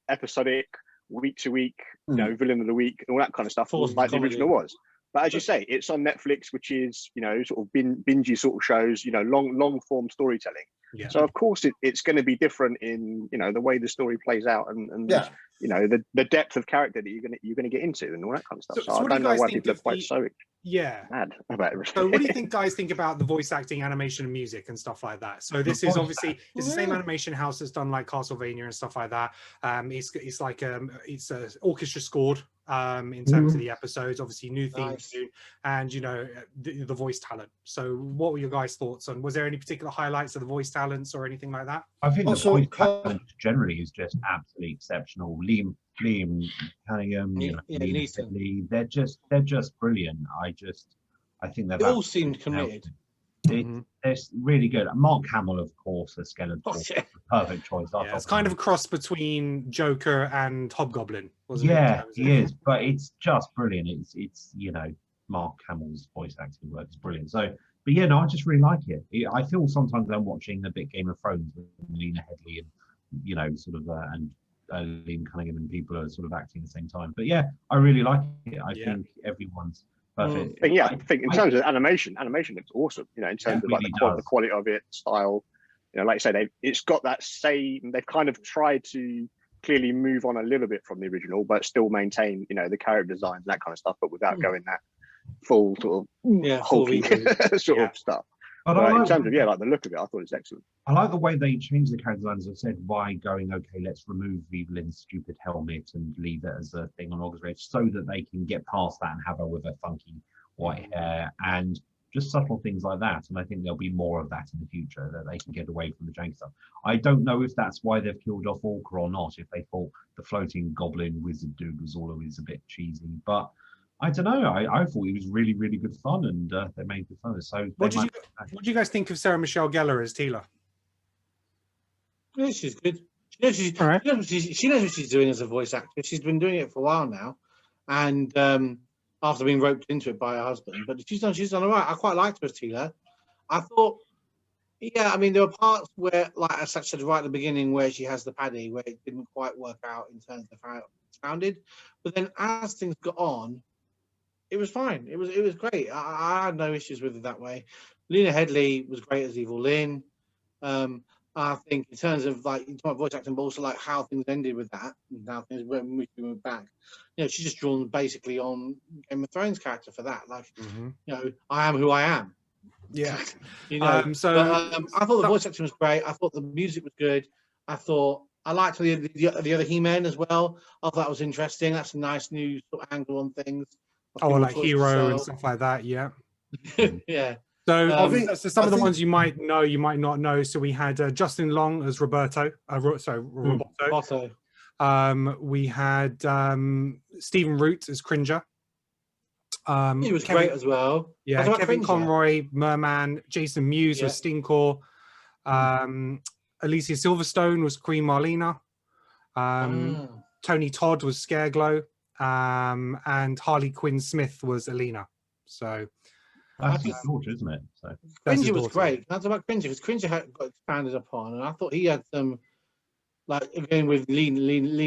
episodic, week to week, villain of the week, and all that kind of stuff, like the original was. But as you say, it's on Netflix, which is, sort of bingey sort of shows, long form storytelling. Yeah. So of course it's going to be different in, the way the story plays out and the depth of character that you're going to get into and all that kind of stuff. So I don't know why people are quite so mad about it. So what do you guys think about the voice acting, animation and music and stuff like that? So this is obviously it's the same animation house that's done like Castlevania and stuff like that. It's like it's orchestra scored in terms of the episodes, obviously new theme tune, and the voice talent. So what were your guys' thoughts on, was there any particular highlights of the voice talents or anything like that? I think the voice talent generally is just absolutely exceptional. Liam Cunningham, they're just brilliant. I think they've all seemed committed. It's really good. Mark Hamill, of course, as Skeletor, perfect choice. It's kind of a cross between Joker and Hobgoblin, wasn't it? He is, but it's just brilliant. It's Mark Hamill's voice acting work is brilliant. So, but I just really like it. I feel sometimes I'm watching a bit Game of Thrones with Lena Headey and and Liam Cunningham and people are sort of acting at the same time. But I really like it. I think everyone's perfect. But I think in terms of animation looks awesome. In terms of like the quality of it, style. Like you say, it's got that same. They've kind of tried to clearly move on a little bit from the original, but still maintain the character designs, that kind of stuff, but without going that full sort of hulking sort of stuff. But in terms of like the look of it, I thought it was excellent. I like the way they changed the character design, as I said, by going, okay, let's remove Evil Lynn's stupid helmet and leave it as a thing on August Rage, so that they can get past that and have her with a funky white hair. And just subtle things like that. And I think there'll be more of that in the future, that they can get away from the janky stuff. I don't know if that's why they've killed off Orca or not, if they thought the floating goblin wizard dude was always a bit cheesy. But I don't know. I thought it was really, really good fun, and they made good fun. So what do you guys think of Sarah Michelle Gellar as Tila? Yeah, she's good. She knows what she's doing as a voice actor. She's been doing it for a while now, and after being roped into it by her husband, but she's done all right. I quite liked her as Tila. I thought, yeah, I mean, there were parts where, like I said right at the beginning, where she has the paddy, where it didn't quite work out in terms of how it sounded. But then as things got on, it was fine. It was great. I had no issues with it that way. Lena Headey was great as Evil Lynn. I think in terms of like voice acting, but also like how things ended with that, and how things when we went back. You know, she's just drawn basically on Game of Thrones character for that. Like, you know, I am who I am. Yeah. You know. I thought the voice acting was great. I thought the music was good. I liked the other He-Man as well. I thought that was interesting. That's a nice new sort of angle on things. Oh, like Hero and stuff like that. Yeah. Yeah. So, some of the ones you might know, you might not know. So we had Justin Long as Roberto. Roboto. We had Stephen Root as Cringer. He was great as well. Yeah, Kevin Conroy, Merman. Jason Mewes was Stinkor. Alicia Silverstone was Queen Marlena. Tony Todd was Scareglow. And Harley Quinn Smith was Alina. So that's his daughter, isn't it? So Cringer was great. That's about Cringer, because Cringer got expanded upon, and I thought he had some, like again with Lena at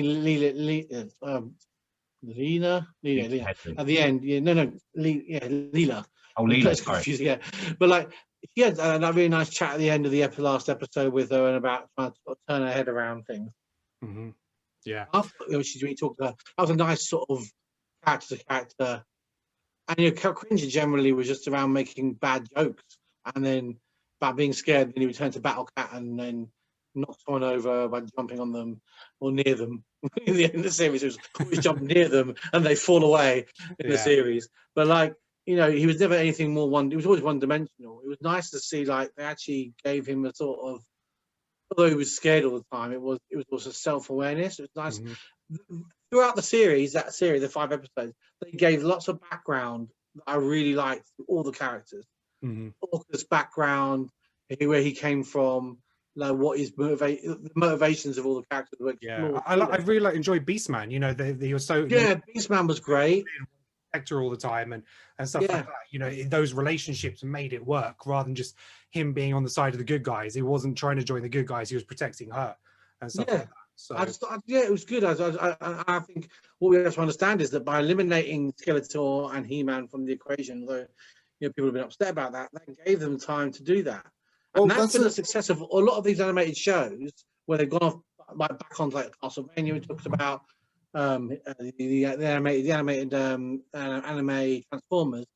the end. Yeah, Leela. Oh, Leela. Yeah, but like he had that really nice chat at the end of the last episode with her, and about trying to sort of turn her head around things. Yeah, after when he talked to her, that was a nice sort of character to character. And you know, Cringer generally was just around making bad jokes, and then about being scared. Then he would turn to Battle Cat and then knock someone over by jumping on them or near them. In the end of the series, it was always jump near them and they fall away in the series. But like, you know, he was never anything more one. He was always one dimensional. It was nice to see like they actually gave him a sort of, although he was scared all the time, it was also self-awareness. It was nice. Throughout the series, the 5 episodes, they gave lots of background that I really liked to all the characters. Orca's background, where he came from, like what his the motivations of all the characters were explored. Yeah, I really enjoyed Beastman. You know, he was so Beastman was great. Actor all the time and stuff like that. You know, those relationships made it work rather than just him being on the side of the good guys. He wasn't trying to join the good guys. He was protecting her and stuff like that. So it was good. I think what we have to understand is that by eliminating Skeletor and He-Man from the equation, although you know people have been upset about that, that gave them time to do that. And that's been the success of a lot of these animated shows where they've gone off like back on like Castlevania. We talked about the animated anime Transformers.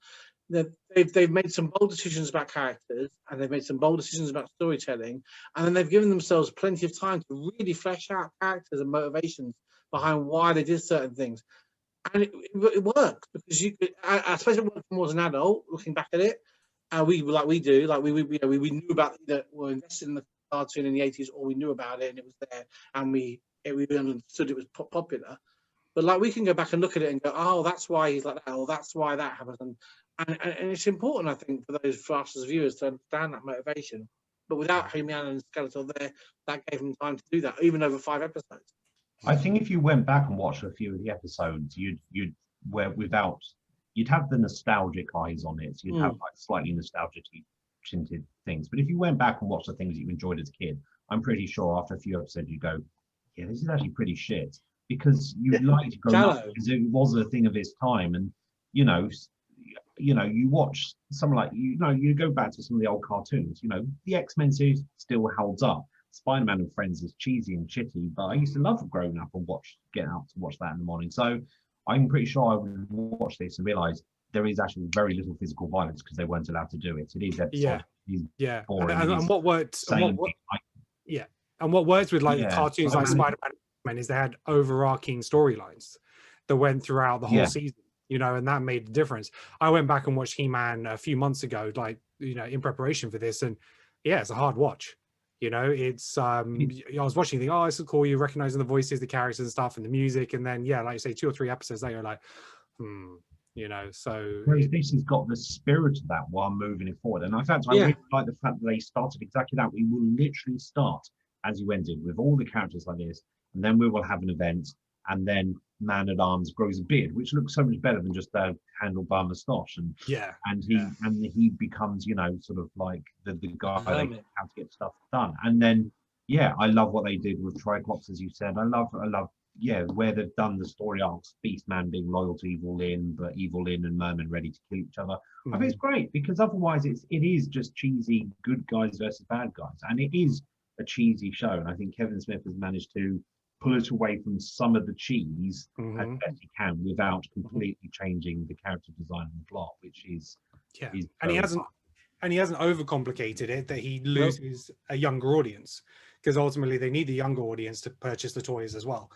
They've made some bold decisions about characters, and they've made some bold decisions about storytelling, and then they've given themselves plenty of time to really flesh out characters and motivations behind why they did certain things, and it worked because you could. I suppose it worked more as an adult looking back at it. We knew about that. We're invested in the cartoon in the 80s, or we knew about it and it was there, and we understood it was popular. But like we can go back and look at it and go, oh, that's why he's like that, or that's why that happened. And it's important, I think, for us as viewers to understand that motivation. But without He-Man and Skeletor there, that gave them time to do that, even over 5 episodes. I think if you went back and watched a few of the episodes, you'd have the nostalgic eyes on it. So you'd have like slightly nostalgic tinted things. But if you went back and watched the things that you enjoyed as a kid, I'm pretty sure after a few episodes you go, yeah, this is actually pretty shit. Because you liked to grow up because it was a thing of its time. And you watch some like you go back to some of the old cartoons. You know, the X-Men series still holds up. Spider-Man and Friends is cheesy and shitty, but I used to love growing up and getting out to watch that in the morning. So I'm pretty sure I would watch this and realize there is actually very little physical violence because they weren't allowed to do it. It is episodic. And what worked? And what works with like the cartoons like Spider-Man is they had overarching storylines that went throughout the whole season. you know, and that made a difference. I went back and watched He-Man a few months ago, like, you know, in preparation for this, and yeah, it's a hard watch. You know, it's I was watching the, oh, it's so cool, you're recognizing the voices, the characters and stuff, and the music, and then yeah, like you say, 2 or 3 episodes later, you're like, you know, so whereas this has got the spirit of that while moving it forward. And I really like the fact that they started exactly that. We will literally start as you ended with all the characters like this, and then we will have an event, and then Man at Arms grows a beard, which looks so much better than just a handlebar moustache, and he becomes, you know, sort of like the guy how to get stuff done. And then I love what they did with Triclops, as you said. I love where they've done the story arcs, Beastman being loyal to Evil Lyn, but Evil Lyn and Merman ready to kill each other. I think it's great, because otherwise it is just cheesy good guys versus bad guys, and it is a cheesy show. And I think Kevin Smith has managed to pull it away from some of the cheese as best he can without completely changing the character design and the plot, which is and he hasn't overcomplicated it that he loses a younger audience, because ultimately they need the younger audience to purchase the toys as well,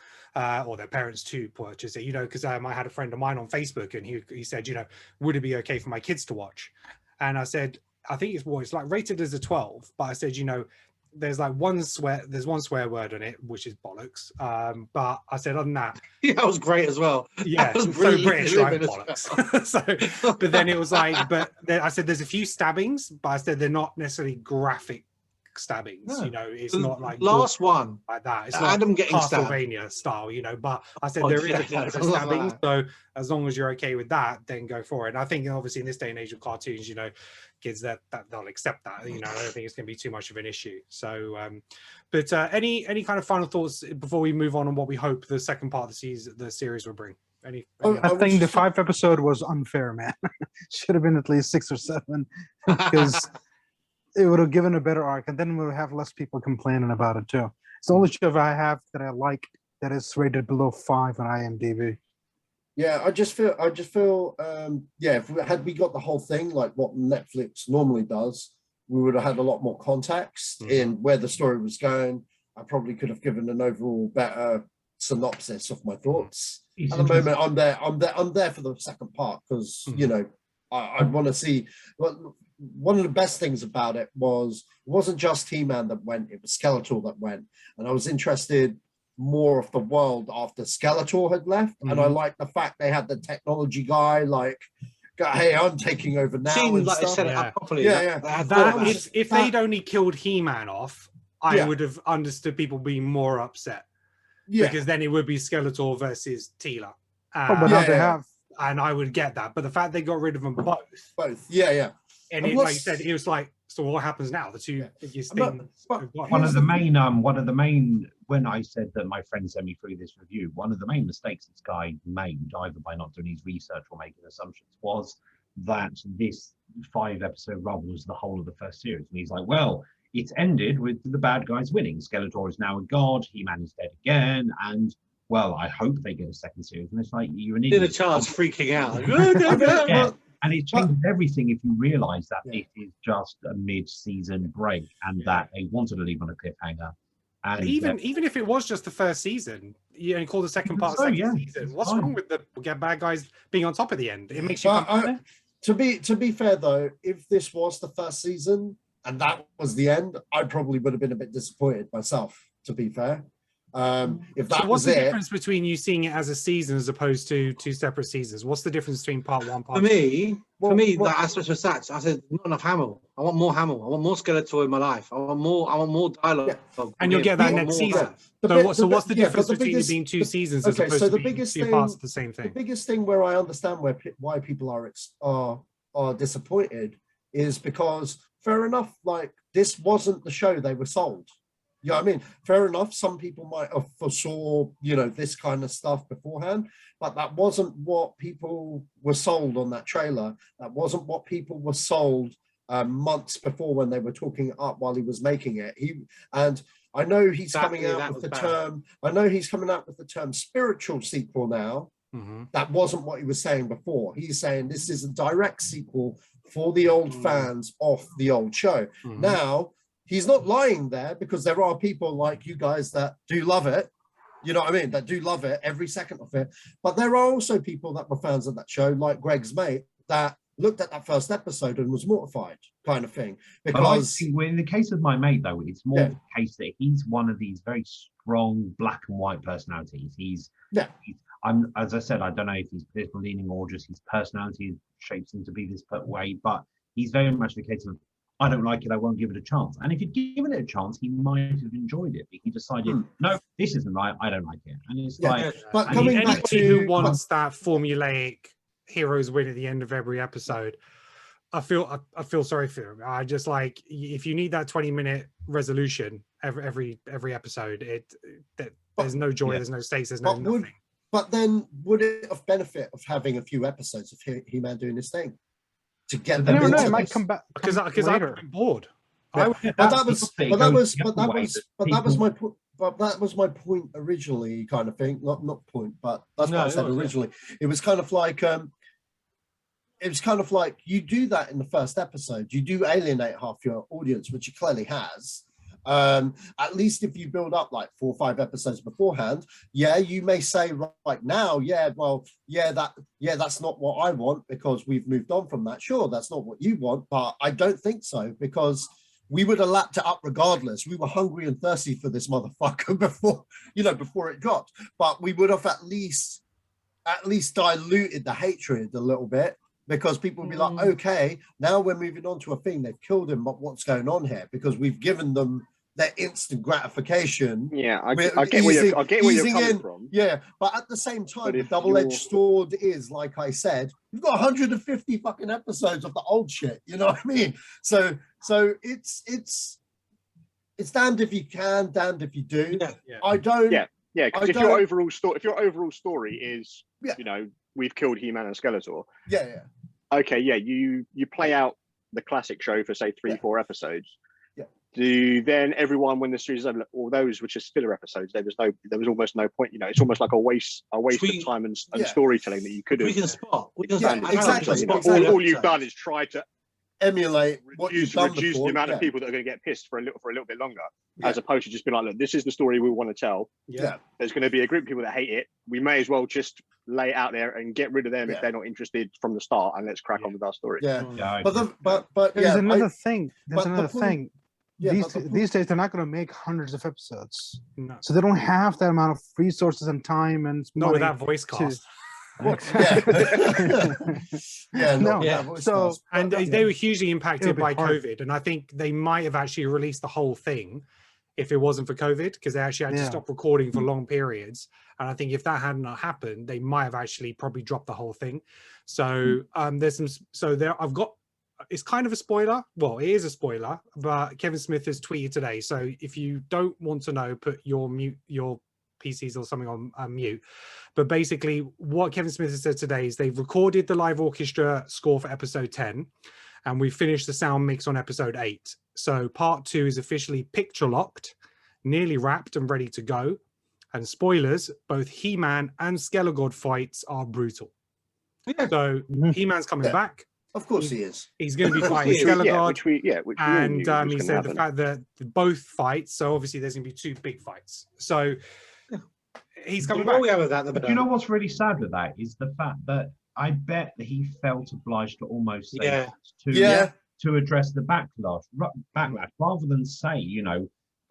or their parents to purchase it, you know, because I had a friend of mine on Facebook, and he said, you know, would it be okay for my kids to watch? And I said, I think it's like rated as a 12, but I said, you know, there's one swear word on it, which is bollocks. But I said, other than that, that was great as well. Yeah, so British, right? Bollocks. So, but then it was like, but then I said, there's a few stabbings, but I said they're not necessarily graphic stabbings. No. You know, it's not like last one like that. It's Adam not getting Castlevania style, you know. But I said there is a couple of stabbings, so as long as you're okay with that, then go for it. And I think obviously in this day and age of cartoons, you know, kids that they'll accept that. You know, I don't think it's going to be too much of an issue. So, but any kind of final thoughts before we move on what we hope the second part of the series will bring? Any I think the 5th episode was unfair, man. Should have been at least 6 or 7, because it would have given a better arc, and then we'll have less people complaining about it too. It's the only show I have that I like that is rated below 5 on IMDb. Yeah, I just feel had we got the whole thing like what Netflix normally does, we would have had a lot more context in where the story was going. I probably could have given an overall better synopsis of my thoughts. At the moment, I'm there for the second part, because you know, I want to see. Well, one of the best things about it wasn't just He-Man that went; it was Skeletor that went, and I was interested more of the world after Skeletor had left, and I like the fact they had the technology guy like, hey, I'm taking over now. Seemed like they set it up properly. If they'd only killed He-Man off, I would have understood people being more upset. Because then it would be Skeletor versus Teela. But now they have, and I would get that. But the fact they got rid of them both. And it, like you said, it was like, so what happens now? The two biggest things. One of the main, when I said that my friend sent me through this review, one of the main mistakes this guy made, either by not doing his research or making assumptions, was that this 5-episode run was the whole of the first series. And he's like, well, it's ended with the bad guys winning. Skeletor is now a god. He-Man is dead again. And, well, I hope they get a second series. And it's like, you're an idiot. The child's freaking out. And it changes everything if you realise that it is just a mid-season break, and that they wanted to leave on a cliffhanger. And even if it was just the first season, you know, call the second part of the second season. What's wrong with the bad guys being on top at the end? It makes you to be fair though, if this was the first season and that was the end, I probably would have been a bit disappointed myself, to be fair. If that what's the difference between you seeing it as a season as opposed to 2 separate seasons? What's the difference between part 1, part 2? For me, that aspect of stats, I said not enough Hamill. I want more Hamill. I want more Skeletor in my life. I want more dialogue. And you'll get that next season. So what's the difference between it being 2 seasons as opposed to being 2 parts of the same thing? The biggest thing where I understand why people are disappointed is because, fair enough, like this wasn't the show they were sold. Yeah, I mean, fair enough. Some people might have foresaw, you know, this kind of stuff beforehand, but that wasn't what people were sold on that trailer. That wasn't what people were sold months before when they were talking up while he was making it. I know he's coming out with the term. I know he's coming out with the term spiritual sequel now. That wasn't what he was saying before. He's saying this is a direct sequel for the old fans of the old show. Now, he's not lying there, because there are people like you guys that do love it, You know what I mean? That do love it, every second of it. But there are also people that were fans of that show, like Greg's mate, that looked at that first episode and was mortified, kind of thing. Because I think in the case of my mate, though, it's more the case that he's one of these very strong black and white personalities. I'm, as I said, I don't know if he's political leaning or just his personality shapes him to be this way, but he's very much the case of, I don't like it, I won't give it a chance. And if he'd given it a chance, he might have enjoyed it. But he decided, no, this isn't right, I don't like it. And it's but coming back anybody who wants that formulaic heroes win at the end of every episode, I feel sorry for him. I just like, if you need that 20-minute resolution every episode, there's no joy, there's no stakes, there's nothing. But then would it have benefit of having a few episodes of He-Man doing his thing to get them into it might come back because I've been bored. But that was my point originally, kind of thing. Not point, but that's what I said originally. It was kind of like you do that in the first episode. You do alienate half your audience, which he clearly has. At least if you build up like 4 or 5 episodes beforehand, you may say right now, that's not what I want because we've moved on from that. Sure, that's not what you want, but I don't think so, because we would have lapped it up regardless. We were hungry and thirsty for this motherfucker before it dropped, but we would have at least diluted the hatred a little bit, because people would be like, okay, now we're moving on to a thing. They've killed him, but what's going on here? Because we've given them their instant gratification. Yeah, I get where you're coming from. Yeah, but at the same time, the double-edged sword is, like I said, you've got 150 fucking episodes of the old shit. You know what I mean? So it's damned if you can, damned if you do. I don't. Yeah. Because if your overall story is, we've killed He-Man and Skeletor. Okay, you play out the classic show for say 3-4 episodes. Do then everyone, when the series is over, all those which are filler episodes, there was almost no point. It's almost like a waste of time and storytelling that you could have. We can spot. Exactly. All you've done is try to emulate what you've done reduce before. The amount of people that are going to get pissed for a little bit longer, as opposed to just being like, look, this is the story we want to tell. There's going to be a group of people that hate it. We may as well just lay it out there and get rid of them if they're not interested from the start, and let's crack on with our story. But there's another thing. These days they're not going to make hundreds of episodes, so they don't have that amount of resources and time and not with that voice cast. And they were hugely impacted by COVID, and I think they might have actually released the whole thing if it wasn't for COVID, because they actually had to stop recording for long periods. And I think if that hadn't happened, they might have actually probably dropped the whole thing. So there's some. So there, I've got. It's kind of a spoiler. Well, it is a spoiler, but Kevin Smith has tweeted today. So if you don't want to know, put your PCs or something on mute. But basically what Kevin Smith has said today is they've recorded the live orchestra score for episode 10, and we finished the sound mix on episode 8. So part 2 is officially picture locked, nearly wrapped and ready to go. And spoilers, both He-Man and Skelegod fights are brutal. So He-Man's coming back. Of course he is. He's going to be fighting Skelegod. And he said the fact that both fights, so obviously there's going to be 2 big fights. So he's coming back. But you know what's really sad with that is the fact that I bet that he felt obliged to almost say to address the backlash rather than say,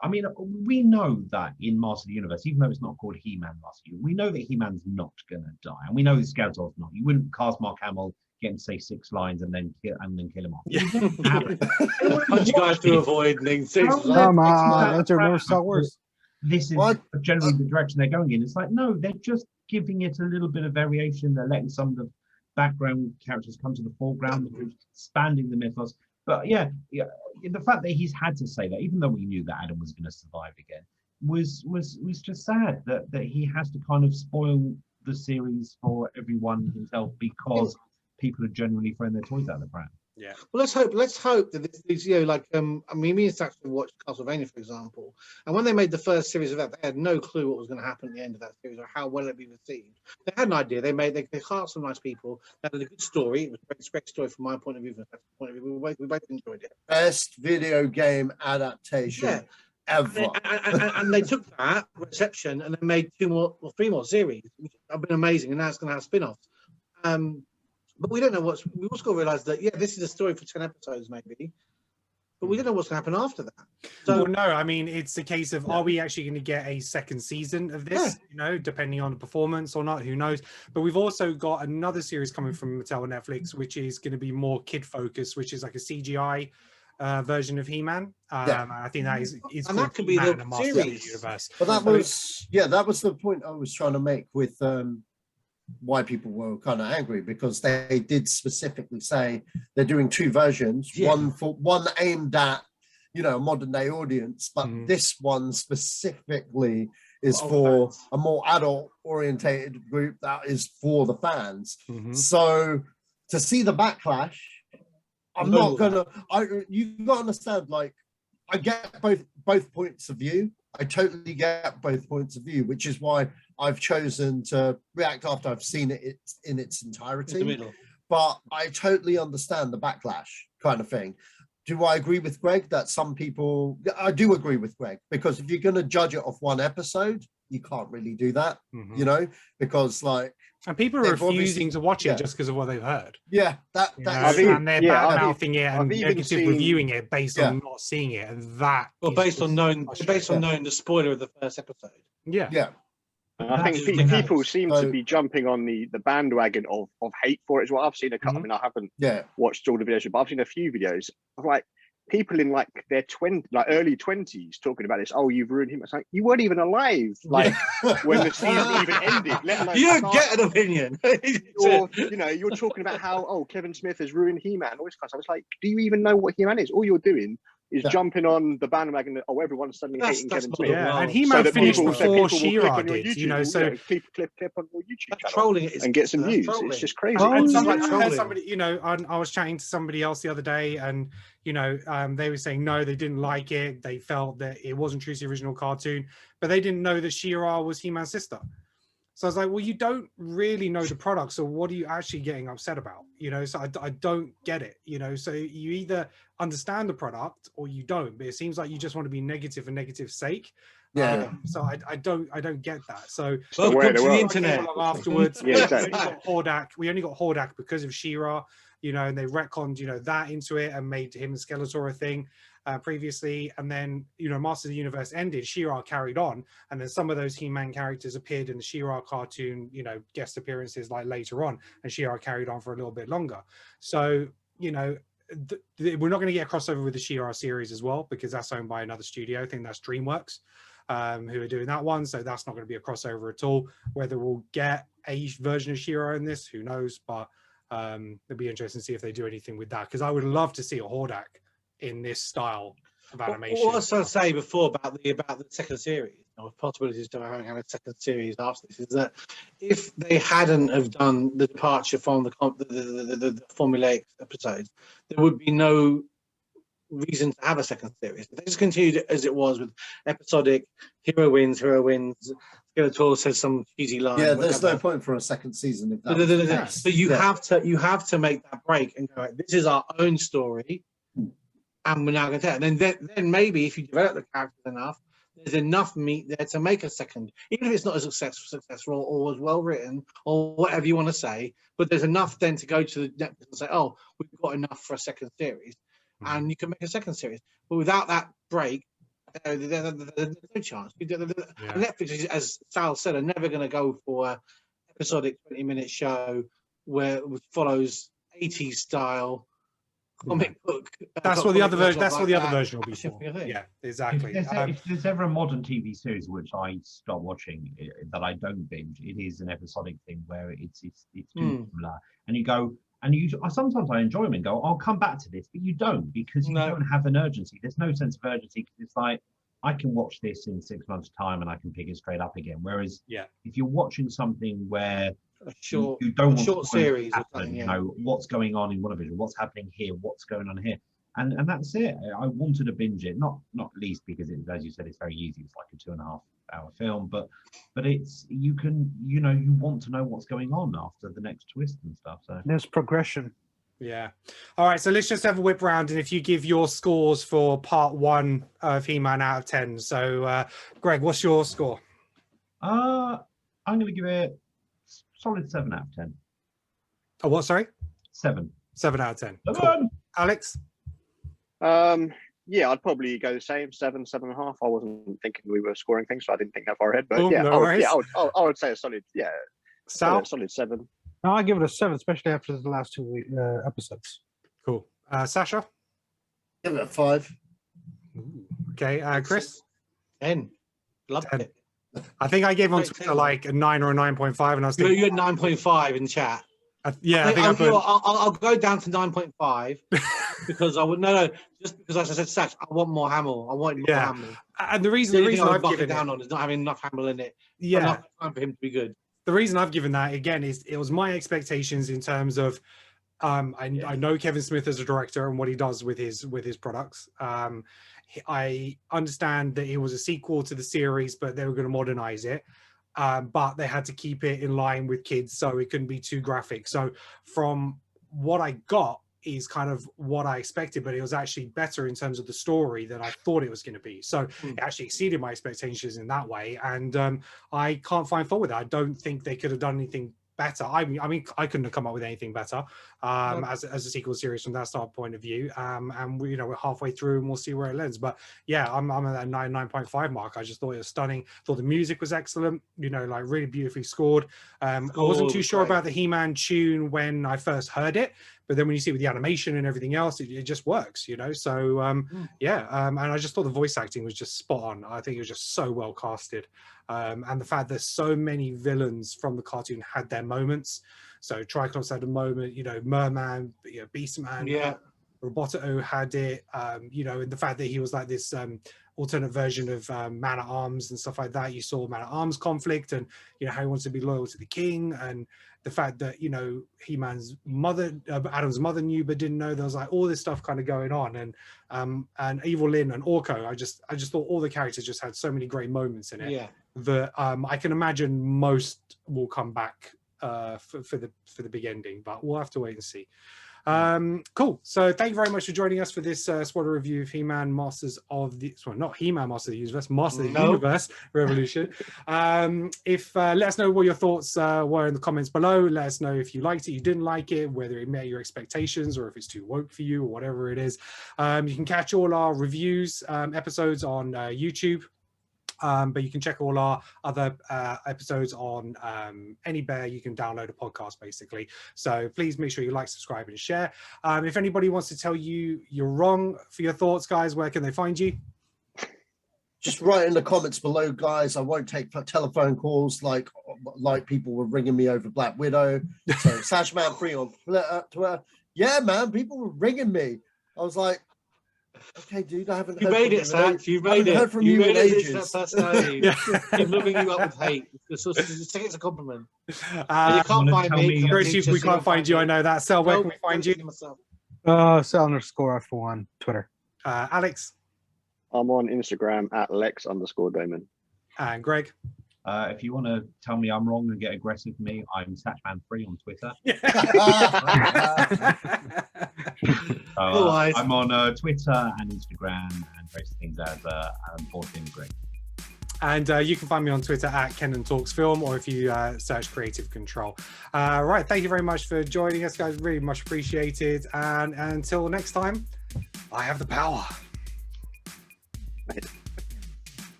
I mean, we know that in Master of the Universe, even though it's not called He-Man Master of the Universe, we know that He-Man's not going to die, and we know that Skeletor's not. You wouldn't cast Mark Hamill, get him to say 6 lines and then kill him off. How'd you guys to avoid things? Come on, that's your more Star Wars. This is generally the direction they're going in. It's like, no, they're just giving it a little bit of variation. They're letting some of the background characters come to the foreground, expanding the mythos. But the fact that he's had to say that, even though we knew that Adam was going to survive again, was just sad that he has to kind of spoil the series for everyone himself because people are generally throwing their toys out of the pram. Yeah. Well, let's hope that these, I mean, me and Sax watched Castlevania, for example, and when they made the first series of that, they had no clue what was going to happen at the end of that series or how well it'd be received. They had an idea. They cast some nice people. They had a good story. It was a great story from my point of view. From Sax's point of view, we both enjoyed it. Best video game adaptation ever. And they took that reception and then made 2 more or 3 more series, which have been amazing, and now it's going to have spin-offs. But we don't know we also got to realize that this is a story for 10 episodes maybe, but we don't know what's going to happen after that. So, well, no, I mean, it's a case of, are we actually going to get a second season of this? You know, depending on the performance or not, who knows? But we've also got another series coming from Mattel and Netflix, which is going to be more kid focused, which is like a CGI version of He-Man. I think that is and that could be the series. Universe. But that was the point I was trying to make with why people were kind of angry, because they did specifically say they're doing 2 versions, one aimed at a modern day audience, but this one specifically is for fans. A more adult orientated group that is for the fans. So to see the backlash, I'm not gonna. You gotta understand. Like, I get both points of view. I totally get both points of view, which is why I've chosen to react after I've seen it in its entirety. But I totally understand the backlash kind of thing. Do I agree with Greg that some people? I do agree with Greg, because if you're going to judge it off one episode, you can't really do that, because and people are refusing to watch it just because of what they've heard. Yeah, and they're bad mouthing it and negative reviewing it based on not seeing it, and that based on knowing the spoiler of the first episode. Yeah. I think people seem to be jumping on the bandwagon of hate for it as well. I've seen a couple. I mean, I haven't watched all the videos, but I've seen a few videos of people in their early 20s talking about this. Oh, you've ruined him. It's like, you weren't even alive when the season even ended. Let alone you don't get an opinion. You're talking about how Kevin Smith has ruined He-Man. All this kind of stuff. It's like, do you even know what He-Man is? All you're doing is jumping on the bandwagon that everyone's suddenly hating Kevin Smith. Yeah, and He-Man finished before She-Ra did. Clip on your YouTube channel and get some views. It's just crazy. I was chatting to somebody else the other day, and they were saying no, they didn't like it. They felt that it wasn't true to the original cartoon, but they didn't know that She-Ra was He-Man's sister. So I was like, well, you don't really know the product, so what are you actually getting upset about? So I don't get it. So you either understand the product or you don't. But it seems like you just want to be negative for negative's sake. Yeah. So I don't get that. So welcome to the internet. Afterwards, we only got Hordak because of She-Ra. And they retconned that into it and made him and Skeletor a thing previously. And then Masters of the Universe ended, She-Ra carried on, and then some of those He-Man characters appeared in the She-Ra cartoon, guest appearances later on, and She-Ra carried on for a little bit longer. So we're not going to get a crossover with the She-Ra series as well, because that's owned by another studio. I think that's DreamWorks who are doing that one, so that's not going to be a crossover at all. Whether we'll get a version of She-Ra in this, who knows? But it'd be interesting to see if they do anything with that, because I would love to see a Hordak in this style of animation. What I was trying to say before about the second series, or possibilities to having a second series after this, is that if they hadn't have done the departure from the formulaic episodes, there would be no reason to have a second series. If they just continued as it was with episodic, hero wins, Skeletor says some cheesy line. Yeah, there's no point for a second season if that but you have to make that break and go, this is our own story, and we're now going to tell it. And then maybe if you develop the characters enough, there's enough meat there to make a second, even if it's not as successful or as well written or whatever you want to say, but there's enough then to go to the Netflix and say, oh, we've got enough for a second series, and you can make a second series. But without that break, there's no chance. Netflix, as Sal said, are never going to go for an episodic 20-minute show where it follows 80s style comic book. That's what the other version. That's what the other version will be for. Yeah, exactly. If there's ever a modern TV series which I start watching that I don't binge, it is an episodic thing where it's too similar, and you go. And sometimes I enjoy them and go, I'll come back to this, but you don't, because you don't have an urgency. There's no sense of urgency, because it's like, I can watch this in 6 months' time and I can pick it straight up again. Whereas if you're watching something where you don't want short series, what's going on in WandaVision, what's happening here, what's going on here, and that's it. I wanted to binge it, not least because it, as you said, it's very easy. It's like a 2.5-hour film, but it's you want to know what's going on after the next twist and stuff. So there's progression. Yeah. All right. So let's just have a whip round, and if you give your scores for part 1 of He-Man out of 10. So, Greg, what's your score? I'm going to give it solid 7 out of 10. Oh, what? Sorry. 7. 7 out of 10. 7. Cool. Alex. Yeah, I'd probably go the same, 7, 7.5. I wasn't thinking we were scoring things, so I didn't think that far ahead. But Cool, yeah, no I would, worries. I would say a solid, Sal? solid 7. No, I'll give it a 7, especially after the last 2 episodes. Cool. Sasha? Give it a 5. Okay. Chris? 10. Loved 10. it. I think I gave on Twitter like a 9 or a 9.5, and I was thinking, You had 9.5 in chat. yeah, I think I'll go down to 9.5 because I would just because as I said, Satch, I want more Hamill. I want more Hamill. And the reason I've given down on is not having enough Hamill in it. Yeah, enough time for him to be good. The reason I've given that again is it was my expectations in terms of I know Kevin Smith as a director and what he does with his products. I understand that it was a sequel to the series, but they were going to modernize it. But they had to keep it in line with kids, so it couldn't be too graphic. So from what I got is kind of what I expected, but it was actually better in terms of the story than I thought it was going to be. So it actually exceeded my expectations in that way. And I can't find fault with it. I don't think they could have done anything better. I mean, I couldn't have come up with anything better as a sequel series from that start point of view. And we, we're halfway through, and we'll see where it lands. But yeah, I'm at that 9.5 mark. I just thought it was stunning. Thought the music was excellent. Like really beautifully scored. I wasn't too sure about the He-Man tune when I first heard it, but then when you see it with the animation and everything else, it just works. So and I just thought the voice acting was just spot on. I think it was just so well casted. And the fact that so many villains from the cartoon had their moments. So Triclops had a moment, Merman, Beastman, Roboto had it, and the fact that he was like this alternate version of Man-at-Arms and stuff like that. You saw Man-at-Arms conflict and, how he wants to be loyal to the king, and the fact that, He-Man's mother, Adam's mother knew but didn't know. There was like all this stuff kind of going on. And Evil Lynn and Orko, I just thought all the characters just had so many great moments in it that I can imagine most will come back for the big ending, but we'll have to wait and see. Cool. So thank you very much for joining us for this spoiler review of He-Man Masters of the not He-Man Masters of the Universe, Masters of the Universe Revolution. If let us know what your thoughts were in the comments below. Let us know if you liked it, you didn't like it, whether it met your expectations or if it's too woke for you or whatever it is. You can catch all our reviews episodes on YouTube. But you can check all our other episodes on anywhere you can download a podcast, basically. So please make sure you like, subscribe, and share. If anybody wants to tell you you're wrong for your thoughts, guys, where can they find you? Just write in the comments below, guys. I won't take telephone calls like people were ringing me over Black Widow. So Sashman3 on Twitter. Yeah, man, people were ringing me. I was like, okay, dude, I haven't heard made from it, Sam. You made it. Heard from you in ages. Keep moving you up with hate. Just take it as a compliment. You can't find me. We can't find you. I know that. Sal, where can we find you? Sal_F1 on Twitter. Alex? I'm on Instagram at Lex_Damon. And Greg? If you want to tell me I'm wrong and get aggressive with me, I'm Satchman3 on Twitter. I'm on Twitter and Instagram and various things as Greg. And you can find me on Twitter at Kenan Talks Film, or if you search Creative Control. Right, thank you very much for joining us, guys. Really much appreciated. And until next time, I have the power.